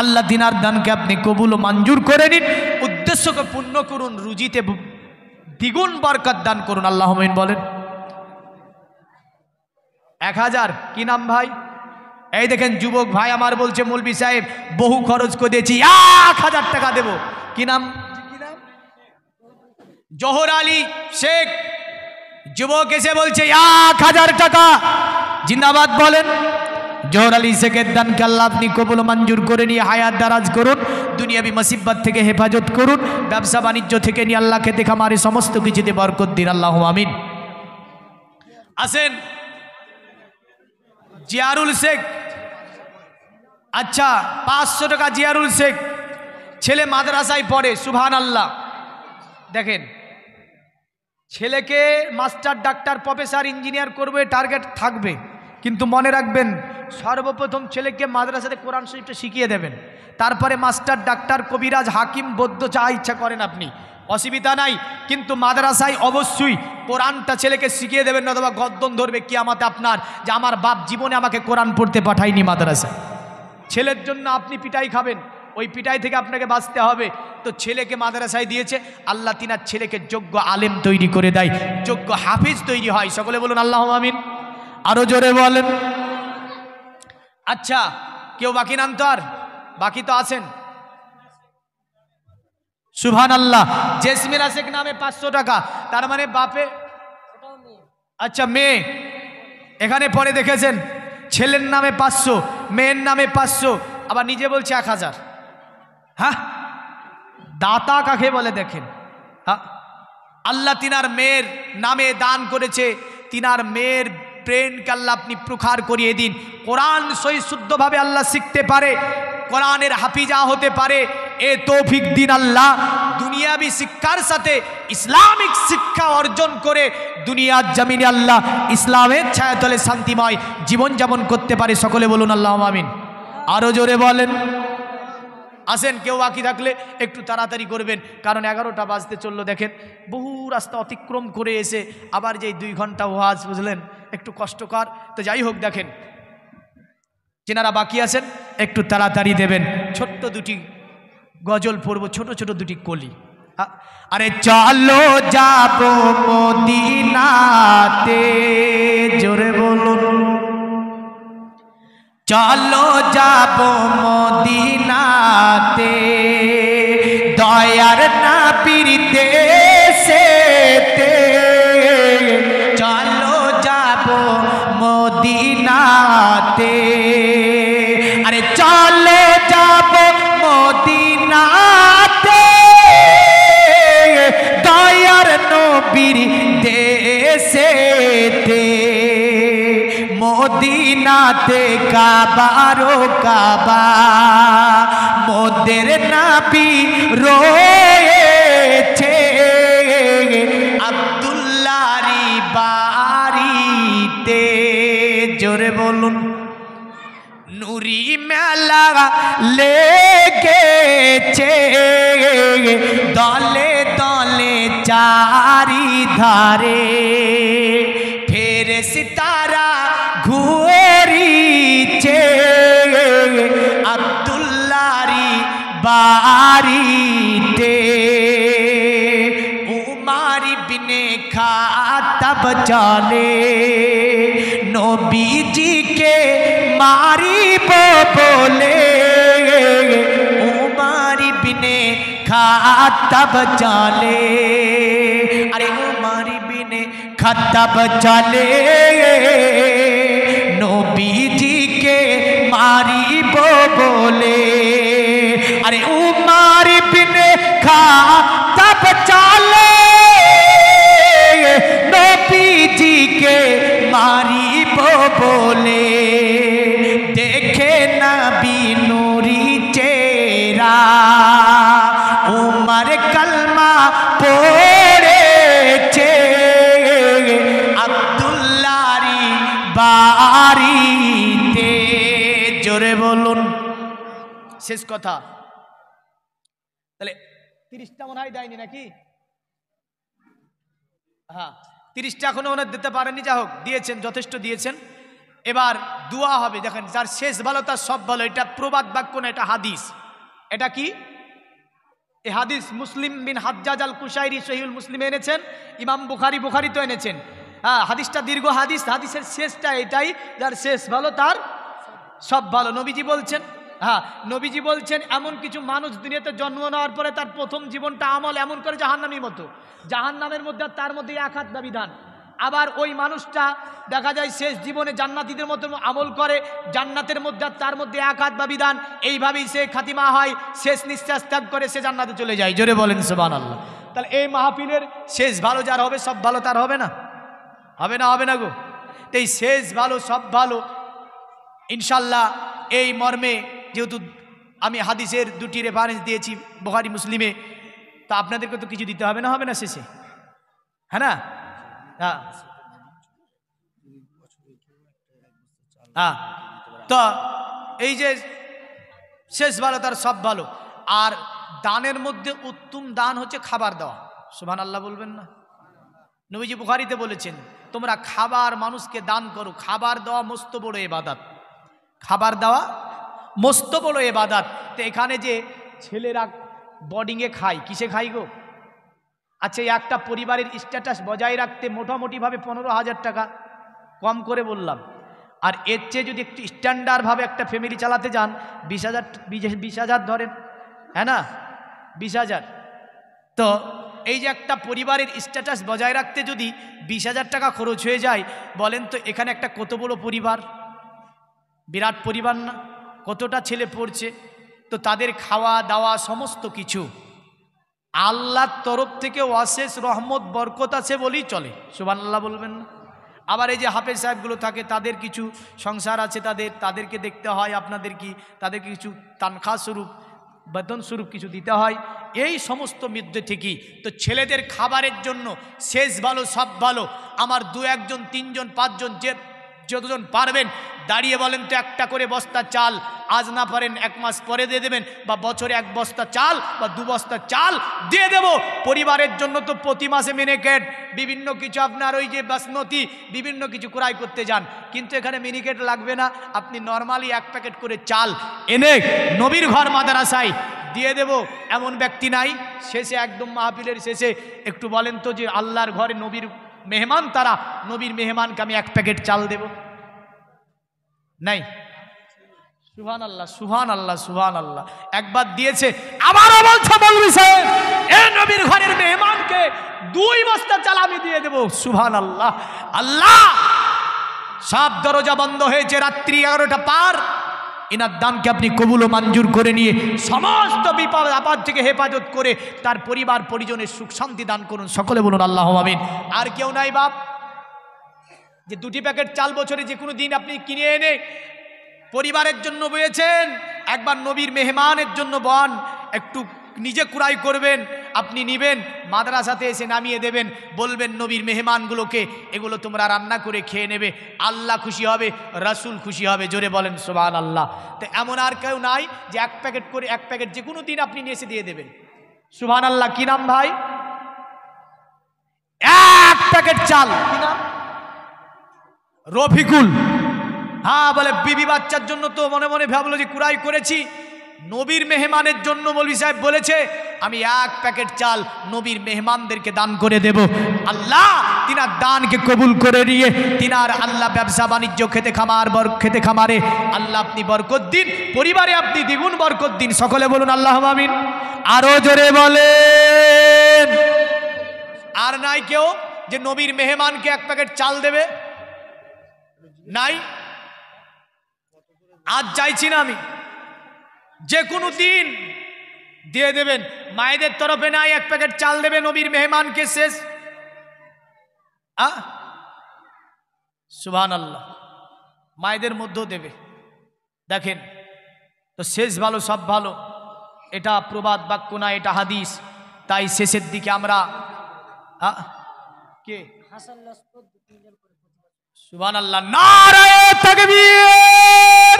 আল্লাহ দিনার দানকে আপনি কবুল ও মঞ্জুর করে নিন, উদ্দেশ্যকে পূর্ণ করুন, রুজিতে দ্বিগুণ বরকত দান করুন, আল্লাহ আমিন বলেন। 1000 কি নাম ভাই? এই দেখেন যুবক ভাই আমার বলছে, মৌলভী সাহেব বহু খরচ করে দিয়েছি, 1000 টাকা দেব। কি নাম? জোহর আলী শেখ, যুবক এসে বলছে 1000 টাকা, জিন্দাবাদ বলেন। জোহর আলী শেখের দানকে আল্লাহ আপনি কবুল মঞ্জুর করে নিয়ে হায়াত দারাজ করুন, দুনিয়াবি মুসিবত থেকে হেফাজত করুন, ব্যবসা বাণিজ্য থেকে নিয়ে আল্লাহ খেতে খামারে সমস্ত কিছুতে বরকত দিন, আল্লাহ আমিন। আসেন জিয়ারুল শেখ, আচ্ছা 500 টাকা জিয়ারুল শেখ, ছেলে মাদ্রাসায় পড়ে, সুবহানাল্লাহ। দেখেন ছেলেকে মাস্টার, ডাক্তার, প্রফেসর, ইঞ্জিনিয়ার করবে, টার্গেট থাকবে, কিন্তু মনে রাখবেন সর্বপ্রথম ছেলেকে মাদ্রাসাতে কোরআন শরীফটা শিখিয়ে দেবেন, তারপরে মাস্টার, ডাক্তার, কবিরাজ, হাকিম, বৌদ্ধ যা ইচ্ছা করেন আপনি, অসুবিধা নাই, কিন্তু মাদ্রাসায় অবশ্যই কোরআনটা ছেলেকে শিখিয়ে দেবেন, অথবা গদ্দন ধরবে কিয়ামতে আপনার, যে আমার বাপ জীবনে আমাকে কোরআন পড়তে পাঠায়নি মাদ্রাসায়। ছেলের জন্য আপনি পিটাই খাবেন, ওই পিটাই থেকে আপনাকে বাঁচতে হবে। তো ছেলেকে মাদ্রাসায় দিয়েছে, আল্লাহ তিনার ছেলেকে যোগ্য আলেম তৈরি করে দেয়, যোগ্য হাফিজ তৈরি হয়, সকলে বলুন আল্লাহ আমিন, আরো জোরে বলেন। আচ্ছা কেউ বাকি নাম তো, আর বাকি তো আছেন, সুবহানাল্লাহ। জেসমিন আশেক নামে 500 টাকা, তার মানে বাপে, আচ্ছা মেয়ে এখানে পরে দেখেছেন, ছেলের নামে 500, মেয়ের নামে 500, আবার নিজে বলছে 1000। হ্যাঁ, দাতা কাকে বলে দেখেন। হ্যাঁ, আল্লাহ তিনার মেয়ের নামে দান করেছে, তিনার মেয়ের ব্রেনকে আল্লাহ আপনি প্রখার করিয়ে দিন, কোরআন সহি শুদ্ধভাবে আল্লাহ শিখতে পারে, কোরআনের হাফিজা হতে পারে, এ তৌফিক দিন আল্লাহ। দুনিয়াবি শিক্ষার সাথে ইসলামিক শিক্ষা অর্জন করে দুনিয়ার জমিনে আল্লাহ ইসলামের ছায়াতলে শান্তিময় জীবনযাপন করতে পারে, সকলে বলুন আল্লাহ আমিন, আরো জোরে বলেন। আসেন কেউ বাকি থাকলে একটু তাড়াতাড়ি করবেন, কারণ 11টা বাজতে চললো। দেখেন বহু রাস্তা অতিক্রম করে এসে আবার যেই 2 ঘন্টা ওয়াজ, বুঝলেন একটু কষ্টকর। তো যাই হোক, দেখেন যেনারা বাকি আছেন একটু তাড়াতাড়ি দেবেন। ছোট্ট 2টি গজল পড়ব, ছোট ছোট 2টি কলি। আরে চলো যাবো মদিনাতে, জোরে বলুন, চলো যাবো মদিনাতে, দয়ার নবীর দেশেতে, চলো যাবো মদিনাতে, আরে চলো যাবো মদিনাতে, দয়ার নবীর দেশেতে, মদিনাতে কাবারো কাবা, মোদের নবী রয়েছে, আব্দুল্লাহরি বাড়িতে, জোরে বলুন। নুরি মেলা লেগেছে, দলে দলে চারিধারে, ফেরেশতারা ঘুরিছে, আব্দুল্লাহরি বাড়িতে, উমর ইবনে খাত্তাব চলে, নবীজিকে মারিব বলে, খাত্তাব চলে, আরে উমর বিনে খাত্তাব চলে, নবীজিকে মারিব বলে। আরে উমর বিনে খাত্তাব চলে, নবীজিকে মারিব বলে। দেখে নবী নূরি চেহারা, উমর কলমা পড়েছে আব্দুল্লাহরি বাড়িতে। জোরে বলুন। শেষ কথা। তাহলে 30টা মনে হয় দেয়নি নাকি? হ্যাঁ, 30টা এখনো ওনার দিতে পারেননি, যা হোক দিয়েছেন, যথেষ্ট দিয়েছেন। এবার দোয়া হবে। দেখেন, যার শেষ ভালো তার সব ভালো, এটা প্রবাদ বাক্য না, এটা হাদিস। এটা কি? এই হাদিস মুসলিম বিন হাজ্জাজ আল কুশাইরি সহিহুল মুসলিমে এনেছেন, ইমাম বুখারী তো এনেছেন। হ্যাঁ, হাদিসটা দীর্ঘ হাদিস, হাদিসের শেষটা এটাই, যার শেষ ভালো তার সব ভালো। নবীজি বলছেন, হ্যাঁ নবীজি বলছেন, এমন কিছু মানুষ দুনিয়াতে জন্ম নেওয়ার পরে তার প্রথম জীবনটা আমল এমন করে জাহান্নামীর মতো, জাহান্নামের মধ্যে তার মধ্যে এক হাত বা বিধান। আবার ওই মানুষটা দেখা যায় শেষ জীবনে জান্নাতীদের মতো আমল করে, জান্নাতের মধ্যে তার মধ্যে এক হাত বা বিধান। এইভাবেই সে খাতিমা হয়, শেষ নিঃশ্বাস ত্যাগ করে সে জান্নাতে চলে যায়। জোরে বলেন সুবহানাল্লাহ। তাহলে এই মাহফিলের শেষ ভালো যার হবে, সব ভালো তার হবে না? হবে না? হবে না গো। তো এই শেষ ভালো সব ভালো ইনশাল্লাহ এই মর্মে, যেহেতু আমি হাদিসের 2টি রেফারেন্স দিয়েছি বুখারী মুসলিমে, তা আপনাদেরকে তো কিছু দিতে হবে না? হবে না শেষে? হ্যাঁ না? হ্যাঁ হ্যাঁ। তো এই যে শেষ ভালো তার সব ভালো। আর দানের মধ্যে উত্তম দান হচ্ছে খাবার দেওয়া। সুবহানাল্লাহ বলবেন না? নবীজি বুখারীতে বলেছেন, তোমরা খাবার মানুষকে দান করো। খাবার দেওয়া মস্ত বড় ইবাদত, খাবার দেওয়া মস্ত বড় ইবাদত। তো এখানে যে ছেলেরা বোর্ডিংয়ে খায়, কিসে খাই গো? আচ্ছা, একটা পরিবারের স্ট্যাটাস বজায় রাখতে মোটামুটিভাবে 15,000 টাকা, কম করে বললাম। আর এর চেয়ে যদি একটু স্ট্যান্ডার্ডভাবে একটা ফ্যামিলি চালাতে যান, 20,000 ধরেন, হ্যাঁ না? 20,000। তো এই যে একটা পরিবারের স্ট্যাটাস বজায় রাখতে যদি 20,000 টাকা খরচ হয়ে যায়, বলেন তো এখানে একটা কত বড় পরিবার, বিরাট পরিবার না? কতটা ছেলে পড়ছে, তো তাদের খাওয়া দাওয়া সমস্ত কিছু আল্লাহর তরফ থেকে অশেষ রহমত বরকত আছে বলেই চলে। সুবহানাল্লাহ বলবেন না? আবার এই যে হাফেজ সাহেবগুলো থাকে, তাদের কিছু সংসার আছে, তাদেরকে দেখতে হয়, আপনাদের কি তাদেরকে কিছু তানখা স্বরূপ, বেতন স্বরূপ কিছু দিতে হয়। এই সমস্ত মধ্যে ঠিকই তো ছেলেদের খাবারের জন্য শেষ ভালো সব ভালো। আমার 2-1 জন 3 জন 5 জন যতজন পারবেন দাঁড়িয়ে বলেন তো, একটা করে বস্তা চাল, আজ না পারেন 1 মাস পরে দিয়ে দেবেন, বা বছরে 1 বস্তা চাল বা 2 বস্তা চাল দিয়ে দেব। পরিবারের জন্য তো প্রতি মাসে মিনিকেট বিভিন্ন কিছু আপনার ওই যে বাসমতি বিভিন্ন কিছু ক্রয় করতে যান, কিন্তু এখানে মিনিকেট লাগবে না। আপনি নর্মালি 1 প্যাকেট করে চাল এনে নবীর ঘর মাদ্রাসায় দিয়ে দেব, এমন ব্যক্তি নাই? শেষে একদম মাহফিলের শেষে একটু বলেন তো যে আল্লাহর ঘরে নবীর মেহমান, তারা নবীর মেহমানকে আমি 1 প্যাকেট চাল দেব? নাই। সুবহানাল্লাহ, সুবহানাল্লাহ, সুবহানাল্লাহ। একবার দিয়েছে, আবারও বলছে মৌলভী সাহেব, এই নবীর ঘরের মেহমানকে 2 বস্তা চাল আমি দিয়ে দেব। সুবহানাল্লাহ। আল্লাহ, সব দরজা বন্ধ হয়েছে, রাত্রি 11টা পার। ইনার দানকে আপনি কবুল ও মঞ্জুর করে নিয়ে সমস্ত বিপদ আপদ থেকে হেফাজত করে তার পরিবার পরিজনের সুখ শান্তি দান করুন। সকলে বলুন আল্লাহুম্মা আমিন। আর কেউ নাই বাপ যে 2টি প্যাকেট চাল বছরে যে কোনো দিন আপনি কিনে এনে পরিবারের জন্য বয়েছেন? একবার নবীর মেহমানের জন্য বন, একটু নিজে কুড়াই করবেন, আপনি নিবেন, মাদ্রাসাতে এসে নামিয়ে দেবেন, বলবেন নবীর মেহমানগুলোকে এগুলো তোমরা রান্না করে খেয়ে নেবে। আল্লাহ খুশি হবে, রাসূল খুশি হবে। জোরে বলেন সুবহানাল্লাহ। তো এমন আর কেউ নাই যে 1 প্যাকেট করে 1 প্যাকেট যে কোনো দিন আপনি নিয়ে এসে দিয়ে দেবেন। সুবহানাল্লাহ। কি নাম ভাই? 1 প্যাকেট চাল। কি নাম? রফিকুল। হ্যাঁ, বলে বিবি বাচ্চার জন্য তো মনে মনে ভাবলো যে কুড়াই করেছি, নবীর মেহমানের জন্য মৌলভী সাহেব বলেছে আমি 1 প্যাকেট চাল নবীর মেহমানদেরকে দান করে দেব। আল্লাহ তিনার দানকে কবুল করে নিয়ে তিনার আল্লাহ ব্যবসা বাণিজ্য খেতে খামারে আল্লাহ আপনি বরকত দিন, পরিবারে আপনি দ্বিগুণ বরকত দিন। সকলে বলুন আল্লাহুম্মা আমিন। আরো জোরে বলে আর নাই কেউ যে নবীর মেহমানকে এক প্যাকেট চাল দেবে? নাই। আজ চাইছি না আমি, যে কোনো দিন দিয়ে দেবেন। মায়েদের তরফে নাই এক প্যাকেট চাল দেবে নবীর মেহমানকে, শেষ। সুবহানাল্লাহ, মায়েদের মধ্যেও দেবে। দেখেন তো, শেষ ভালো সব ভালো, এটা প্রবাদ বাক্য না, এটা হাদিস। তাই শেষের দিকে আমরা কে সুবহানাল্লাহ, নারায়ে তাকবীর।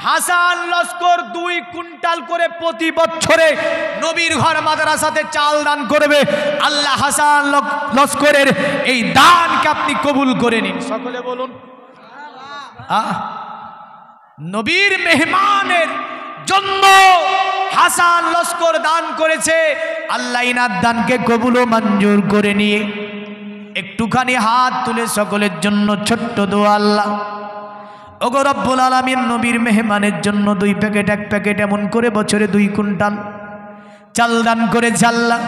হাসান লস্কর 2 কুইন্টাল করে প্রতি বছরে নবীর ঘর মাদ্রাসাতে চাল দান করবে। আল্লাহ হাসান লস্করের এই দানকে আপনি কবুল করে নিন, সকলে বলুন। নবীর মেহমানের জন্য হাসান লস্কর দান করেছে, আল্লাহ ইনার দানকে কবুল ও মঞ্জুর করে নিয়ে একটুখানি হাত তুলে সকলের জন্য ছোট্ট দোয়া। আল্লাহ ওগো রব্বুল আলামিন, নবীর মেহমানের জন্য 2 প্যাকেট 1 প্যাকেট এমন করে বছরে 2 কুইন্টাল চাল দান করেছে আল্লাহ।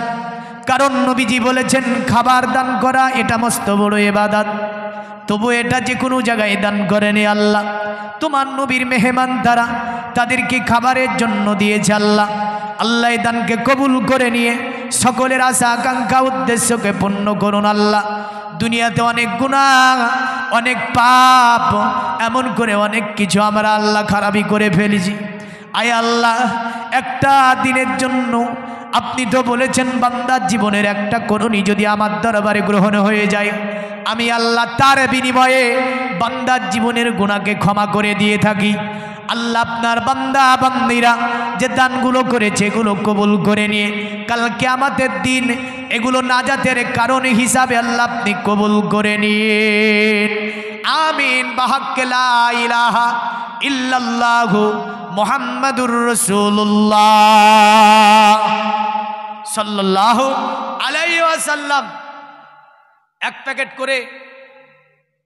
কারণ নবীজি বলেছেন খাবার দান করা এটা মস্ত বড় ইবাদত, তবু এটা যে কোনো জায়গায় দান করেনি আল্লাহ। তোমার নবীর মেহমান তারা, তাদেরকে খাবারের জন্য দিয়েছে আল্লাহ। আল্লাহ দানকে কবুল করে নিয়ে সকলের আশা আকাঙ্ক্ষা উদ্দেশ্যকে পূর্ণ করুন আল্লাহ। দুনিয়াতে অনেক গুনাহ, অনেক পাপ, এমন করে অনেক কিছু আমরা আল্লাহ খারাপই করে ফেলেছি। আয় আল্লাহ, একটা দিনের জন্য আপনি তো বলেছেন বান্দার জীবনের একটা করণী যদি আমার দরবারে গ্রহণ হয়ে যায়, আমি আল্লাহ তার বিনিময়ে বান্দার জীবনের গুনাহকে ক্ষমা করে দিয়ে থাকি। আল্লাহ আপনার বান্দা বান্দিরা যে দানগুলো করেছে এগুলো কবুল করে নিয়ে কাল কিয়ামতের দিন এগুলো নাজাতের কারণ হিসাবে আল্লাহ আপনি কবুল করে নিন। আমিন। বাহাক্কে লা ইলাহা ইল্লাল্লাহু মুহাম্মাদুর রাসূলুল্লাহ সাল্লাল্লাহু আলাইহি ওয়াসাল্লাম। 1 প্যাকেট করে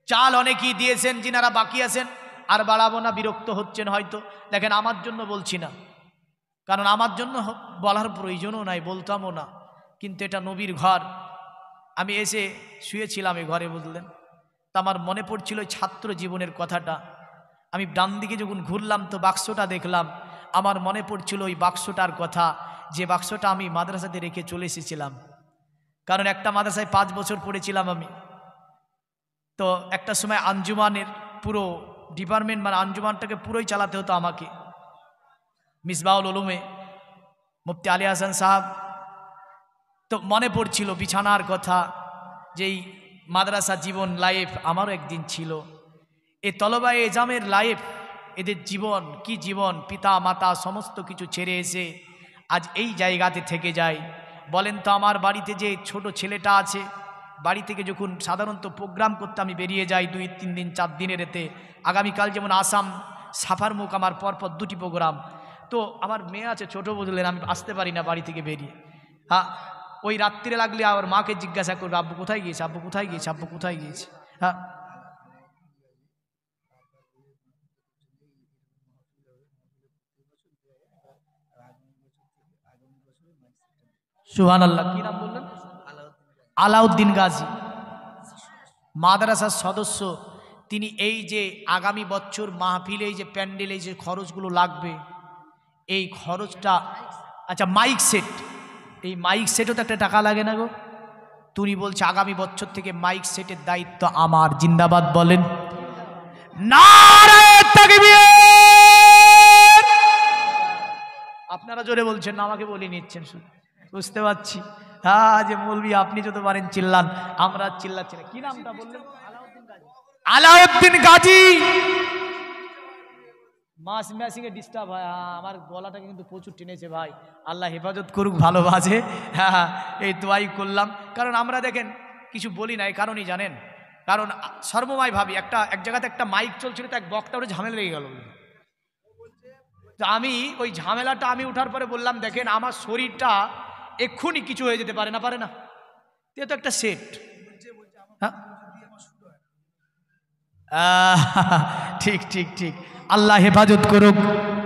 চাল অনেকেই দিয়েছেন, যিনারা বাকি আছেন আর বাড়াবো না, বিরক্ত হচ্ছেন হয়তো। দেখেন, আমার জন্য বলছি না, কারণ আমার জন্য বলার প্রয়োজনও নাই, বলতামও না, কিন্তু এটা নবীর ঘর। আমি এসে শুয়েছিলাম এই ঘরে, বুঝলেন তো, আমার মনে পড়ছিল ওই ছাত্র জীবনের কথাটা। আমি ডান দিকে যখন ঘুরলাম তো বাক্সটা দেখলাম, আমার মনে পড়ছিল ওই বাক্সটার কথা, যে বাক্সটা আমি মাদ্রাসাতে রেখে চলে এসেছিলাম। কারণ একটা মাদ্রাসায় 5 বছর পড়েছিলাম আমি। তো একটা সময় আঞ্জুমানের পুরো ডিপার্টমেন্ট, মানে আঞ্জুমানটাকে পুরোই চালাতে হতো আমাকে। মিসবাউল উলুমে মুফতি আলী হাসান সাহেব। তো মনে পড়ছিল বিছানার কথা, যেই মাদ্রাসা জীবন লাইফ আমারও একদিন ছিল। এ তলবায়ে এজামের লাইফ, এদের জীবন কি জীবন, পিতা মাতা সমস্ত কিছু ছেড়ে এসে আজ এই জায়গাতে থেকে যায়। বলেন তো, আমার বাড়িতে যে ছোট ছেলেটা আছে, বাড়ি থেকে যখন সাধারণত প্রোগ্রাম করতে আমি বেরিয়ে যাই 2-3 দিন 4 দিনের এতে, আগামীকাল যেমন আসাম সাফার মুখ, আমার পরপর 2টি প্রোগ্রাম। তো আমার মেয়ে আছে ছোটো, বুঝলেন, আমি আসতে পারি না বাড়ি থেকে বেরিয়ে। ওই রাত্রিরে লাগলে আমার মাকে জিজ্ঞাসা করবে, আব্বু কোথায় গিয়েছে, আব্বু কোথায় গিয়েছে, আব্বু কোথায় গিয়েছে। সুবহানাল্লাহ। কি নাম বললেন? আলাউদ্দিন গাজী, মাদ্রাসার সদস্য তিনি। এই যে আগামী বছর মাহফিলে এই যে প্যান্ডেলে যে খরচগুলো লাগবে, এই খরচটা, আচ্ছা মাইক সেট, এই মাইক সেটও তো একটা টাকা লাগে না গো। তুমি বলছে আগামী বছর থেকে মাইক সেটের দায়িত্ব আমার। জিন্দাবাদ বলেন, নারায়ে তাকবীর। আপনারা জোরে বলছেন না, আমাকে বলে নিচ্ছেন শুধু, বুঝতে পারছি। যে মৌলভী আপনি যত পারেন চিল্লান, আমরা চিল্লাচ্ছি না। কি নামটা বললেন? আলাউদ্দিন গাজী। ম্যাসিংয়ে ডিস্টার্ব হয়, আমার গলাটাকে কিন্তু প্রচুর টেনেছে ভাই, আল্লাহ হেফাজত করুক, ভালো বাজে। এই দোয়াই করলাম। কারণ আমরা দেখেন কিছু বলি না, এই কারণই জানেন, কারণ সর্বময় ভাবি এক জায়গাতে একটা মাইক চলছিল, তো এক বক্তা ওটা ঝামেলা লেগে গেল। তো আমি ওই ঝামেলাটা আমি উঠার পরে বললাম, দেখেন আমার শরীরটা এক্ষুনি কিছু হয়ে যেতে পারে না, পারে না, তো একটা সেট। ঠিক ঠিক ঠিক, আল্লাহ হেফাজত করুক।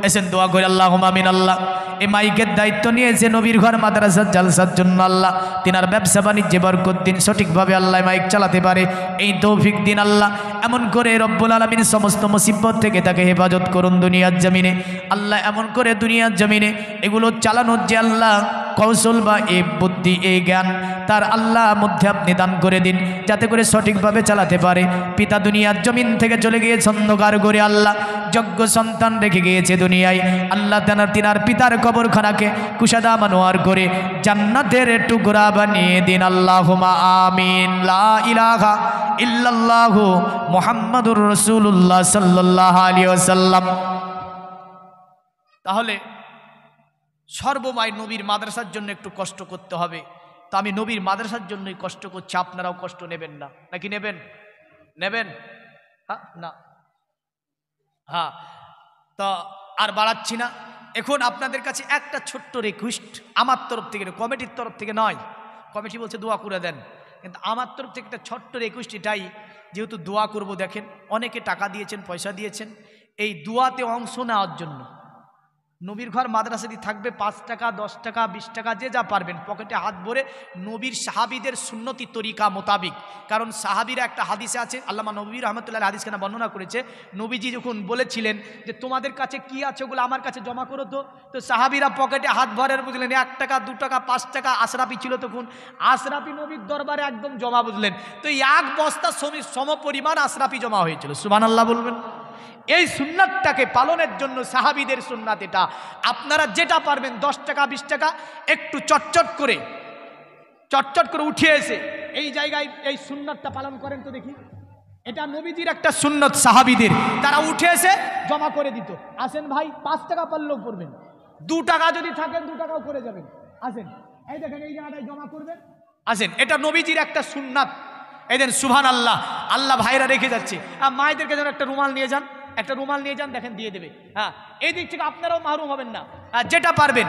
এসেন দোয়া করে, আল্লাহুম্মা আমিন। আল্লাহ এই মাইকের দায়িত্ব নিয়েছে নবীর ঘর মাদ্রাসার জালসার জন্য। আল্লাহ তিনার ব্যবসা বাণিজ্যে বরকত দিন, সঠিকভাবে আল্লাহ মাইক চালাতে পারে এই তৌফিক দিন। আল্লাহ এমন করে রব্বুল আলামিন সমস্ত মুসিবত থেকে তাকে হেফাজত করুন দুনিয়ার জমিনে। আল্লাহ এমন করে দুনিয়ার জমিনে এগুলো চালানোর যে আল্লাহ কৌশল বা এই বুদ্ধি এই জ্ঞান তার আল্লাহ মধ্যে আপনি দান করে দিন, যাতে করে সঠিকভাবে চালাতে পারে। পিতা দুনিয়ার জমিন থেকে চলে গিয়েছে অন্ধকার করে, আল্লাহ যোগ্য সন্তান রেখে গিয়েছে দুনিয়ায়। আল্লাহ তিনার পিতার কবরখানাকে কুশাদা মানোয়ার করে জান্নাতের টুকরা বানিয়ে দিন। আল্লাহুম্মা আমিন। লা ইলাহা ইল্লাল্লাহু মুহাম্মাদুর রাসূলুল্লাহ সাল্লাল্লাহু আলাইহি ওয়াসাল্লাম। তাহলে সর্বময় নবীর মাদ্রাসার জন্য একটু কষ্ট করতে হবে। তো আমি নবীর মাদ্রাসার জন্যই কষ্ট করছি, আপনারাও কষ্ট নেবেন না নাকি নেবেন? নেবেন? হ্যাঁ না? হ্যাঁ, তো আর বাড়াচ্ছি না। এখন আপনাদের কাছে একটা ছোট্ট রিকোয়েস্ট আমার তরফ থেকে, কমিটির তরফ থেকে নয়, কমিটি বলছে দোয়া করে দেন, কিন্তু আমার তরফ থেকে একটা ছোট্ট রিকোয়েস্ট এটাই, যেহেতু দোয়া করব, দেখেন অনেকে টাকা দিয়েছেন, পয়সা দিয়েছেন এই দোয়াতে অংশ নেওয়ার জন্য। নবীর ঘর মাদ্রাসাটি থাকবে 5 টাকা 10 টাকা 20 টাকা যে যা পারবেন পকেটে হাত ভরে নবীর সাহাবীদের সুন্নতি তরিকা মোতাবিক। কারণ সাহাবীরা একটা হাদিসে আছে, আল্লামা নবী রহমতুল্লাহ হাদিস কেনা বর্ণনা করেছে, নবীজি যখন বলেছিলেন যে তোমাদের কাছে কি আছে ওগুলো আমার কাছে জমা করো, তো সাহাবীরা পকেটে হাত ভরে বুঝলেন 1 টাকা 2 টাকা 5 টাকা আশরাফি ছিল তখন, আশরাফি নবীর দরবারে একদম জমা বুঝলেন, তো 1 বস্তা সম পরিমাণ আশরাফি জমা হয়েছিল। সুবহানাল্লাহ বলবেন। এই সুন্নাতটাকে পালনের জন্য সাহাবীদের সুন্নাত এটা, আপনারা যেটা পারবেন 10 টাকা 20 টাকা একটু চটচট করে উঠিয়ে এসে এই জায়গায় এই সুন্নাতটা পালন করেন তো দেখি। এটা নবীজির একটা সুন্নত, সাহাবীদের তারা উঠে এসে জমা করে দিত। আসেন ভাই 5 টাকা পারলেও করবেন, 2 টাকা যদি থাকেন 2 টাকাও করে যাবেন। আসেন এই দেখেন এই জায়গাটায় জমা করবেন। আসেন, এটা নবীজির একটা সুন্নাত। এই দেন সুবহানাল্লাহ, আল্লাহ ভাইরা রেখে যাচ্ছে। আর মায়েদেরকে যেন একটা রুমাল নিয়ে যান, দেখেন দিয়ে দেবে। হ্যাঁ, এই দিক থেকে আপনারাও মাহরুম হবেন না। যেটা পারবেন,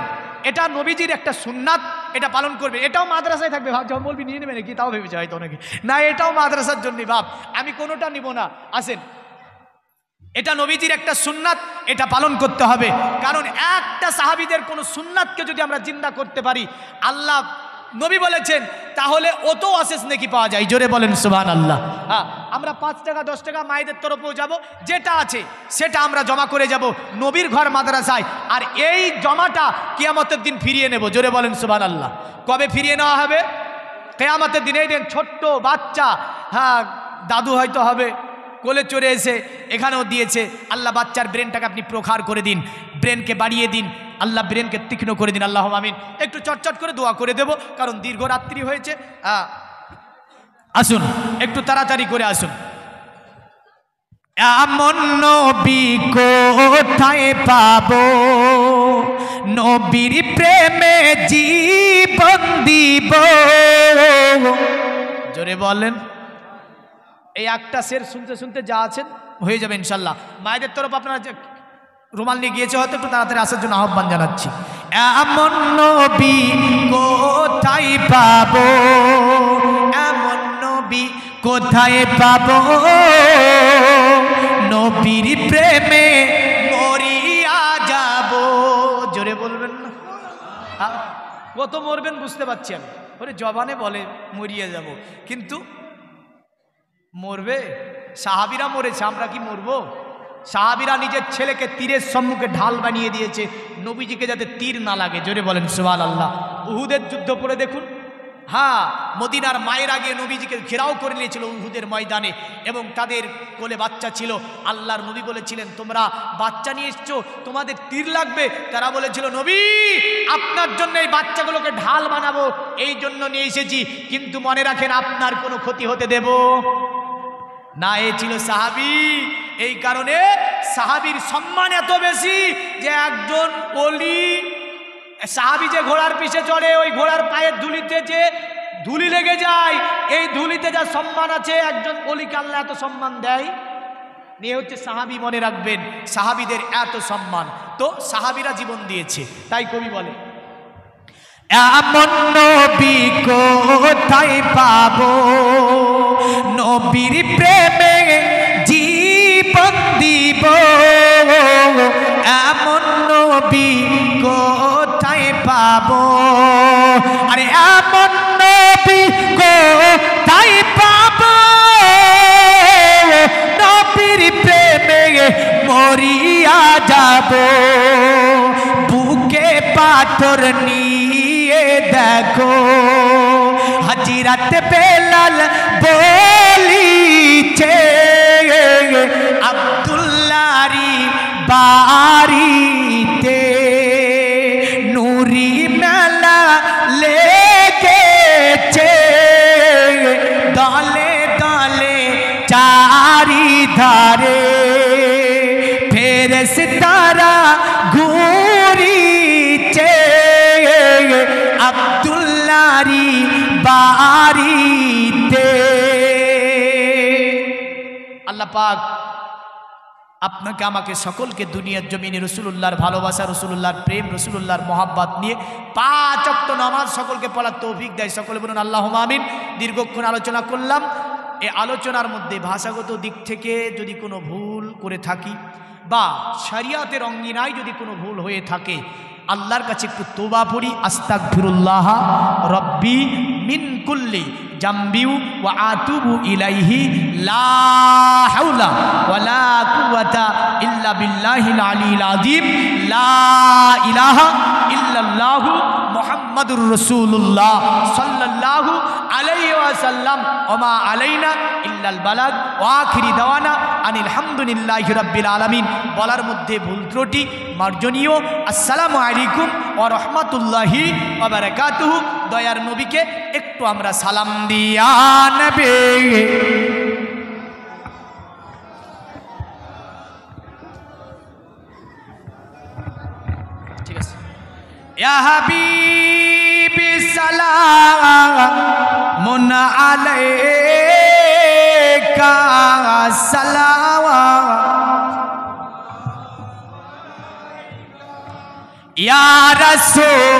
এটা নবীজির একটা সুন্নাত, এটা পালন করবে। এটাও মাদ্রাসায় থাকবে। ভাব যখন বলবি নিয়ে নেবে নাকি, তাও ভেবেছে হয়তো অনেকে, না এটাও মাদ্রাসার জন্য ভাব, আমি কোনোটা নিব না। আসেন, এটা নবীজির একটা সুন্নাত, এটা পালন করতে হবে। কারণ একটা সাহাবীদের কোনো সুন্নাতকে যদি আমরা জিন্দা করতে পারি, আল্লাহ নবী বলেছেন তাহলে অত অশেষ নেকি পাওয়া যায়। জোরে বলেন সুবহানাল্লাহ। হ্যাঁ, আমরা 5 টাকা 10 টাকা মায়েদের তরফেও যাব, যেটা আছে সেটা আমরা জমা করে যাব নবীর ঘর মাদ্রাসায়। আর এই জমাটা কিয়ামতের দিন ফিরিয়ে নেব। জোরে বলেন সুবহানাল্লাহ। কবে ফিরিয়ে নেওয়া হবে? কিয়ামতের দিন। এই দিন ছোট্ট বাচ্চা, হ্যাঁ দাদু হয়তো হবে, কোলে চড়ে এসে এখানেও দিয়েছে। আল্লাহ বাচ্চার ব্রেনটাকে আপনি প্রখার করে দিন, ব্রেনকে বাড়িয়ে দিন, আল্লাহ ব্রেনকে তীক্ষ্ণ করে দিন। আল্লাহুম্মা আমিন। একটু চটচট করে দোয়া করে দেব, কারণ দীর্ঘ রাত্রি হয়েছে। আসুন একটু তাড়াতাড়ি করে আসুন। এমন নবী কোথায় পাবো, নবীর প্রেমে জীবন দিব। জোরে বলেন। এই একটা শের শুনতে শুনতে যা আছেন হয়ে যাবে ইনশাল্লাহ। মায়েদের তরফ আপনারা রুমাল নিয়ে গিয়েছে হয়তো, একটু তাড়াতাড়ি আসার জন্য আহ্বান জানাচ্ছি। এমন নবী কোথায় পাবো, এমন নবী কোথায় পাবো, নবীর প্রেমে মরিয়া যাব। জোরে বলবেন না? কত মরবেন বুঝতে পারছি আমি। ওরে জবানে বলে মরিয়া যাব, কিন্তু মরবে? সাহাবীরা মরেছে, আমরা কি মরবো? সাহাবীরা নিজের ছেলেকে তীরের সম্মুখে ঢাল বানিয়ে দিয়েছে নবীজিকে যাতে তীর না লাগে। জোরে বলেন সুবহানাল্লাহ। উহুদের যুদ্ধ পড়ে দেখুন। হ্যাঁ, মদিনার মায়েরা গিয়ে নবীজিকে ঘেরাও করে নিয়েছিল উহুদের ময়দানে, এবং তাদের কোলে বাচ্চা ছিল। আল্লাহর নবী বলেছিলেন তোমরা বাচ্চা নিয়ে এসছো, তোমাদের তীর লাগবে। তারা বলেছিল নবী আপনার জন্য এই বাচ্চাগুলোকে ঢাল বানাবো, এই জন্য নিয়ে এসেছি, কিন্তু মনে রাখেন আপনার কোনো ক্ষতি হতে দেব না। এ ছিল সাহাবী। এই কারণে সাহাবীর সম্মান এত বেশি যে একজন ওলি সাহাবী যে ঘোড়ার পিছে চড়ে, ওই ঘোড়ার পায়ের ধুলিতে যে ধুলি লেগে যায়, এই ধুলিতে যা সম্মান আছে, একজন ওলিকে আল্লাহ এত সম্মান দেয়, নিয়ে হচ্ছে সাহাবী। মনে রাখবেন সাহাবীদের এত সম্মান, তো সাহাবীরা জীবন দিয়েছে। তাই কবি বলে এমন নবী কোথায় পাবো, নবীর প্রেমে জীবন দিব। এমন নবী পাবো। আরে এমন নবী কোথায় পাবো, নবীর প্রেমে মরিয়া যাব। বুকে পাথর নিয়ে দেখো হযরত বেলাল বলিছে, আব্দুল্লাহরি বাড়িতে নুরি মেলা লেগেছে, দলে দলে চারিধারে ফেরেশতারা ঘুরিছে, আব্দুল্লাহরি বাড়িতে। আল্লাহ পাক আপনাকে আমাকে সকলকে দুনিয়ার জমিনে রসুলুল্লাহর ভালোবাসা, রসুলুল্লাহর প্রেম, রসুলুল্লাহর মহাব্বত নিয়ে 5 ওয়াক্ত নামাজ সকলকে পড়ার তৌফিক দেয়। সকলে বলুন আল্লাহুম্মা আমিন। দীর্ঘক্ষণ আলোচনা করলাম। এই আলোচনার মধ্যে ভাষাগত দিক থেকে যদি কোনো ভুল করে থাকি বা শরিয়াতের অঙ্গিনায় যদি কোনো ভুল হয়ে থাকে, আল্লাহর কাছে একটু তওবা পড়ি। আস্তাগফিরুল্লাহ রব্বি মিন কুল্লি জামবিউ ওয়া আতুবু ইলাইহি লা হাওলা ওয়ালা কুওয়াতা ইল্লা বিল্লাহিল আলিয়্যিল আযীম। লা ইলাহা ইল্লাল্লাহু মুহাম্মাদুর রাসূলুল্লাহ সাল্লাল্লাহু আলাইহি ওয়াসাল্লাম ওয়া মা আলাইনা ইল্লাল বালাগ ওয়া আখিরি দাওয়ানা আনিল হামদুলিল্লাহি রাব্বিল আলামিন। বলার মধ্যে ভুল ত্রুটি মার্জনীয়। আসসালামু আলাইকুম ওয়া রাহমাতুল্লাহি ওয়া বারাকাতুহু। দয়ার নবীকে একটু আমরা সালাম দিয়া নেবে। ঠিক আছে। ইয়া হাবিবি সালামুন আলাইকা সালাওয়াত ইয়া রাসূলাল্লাহ।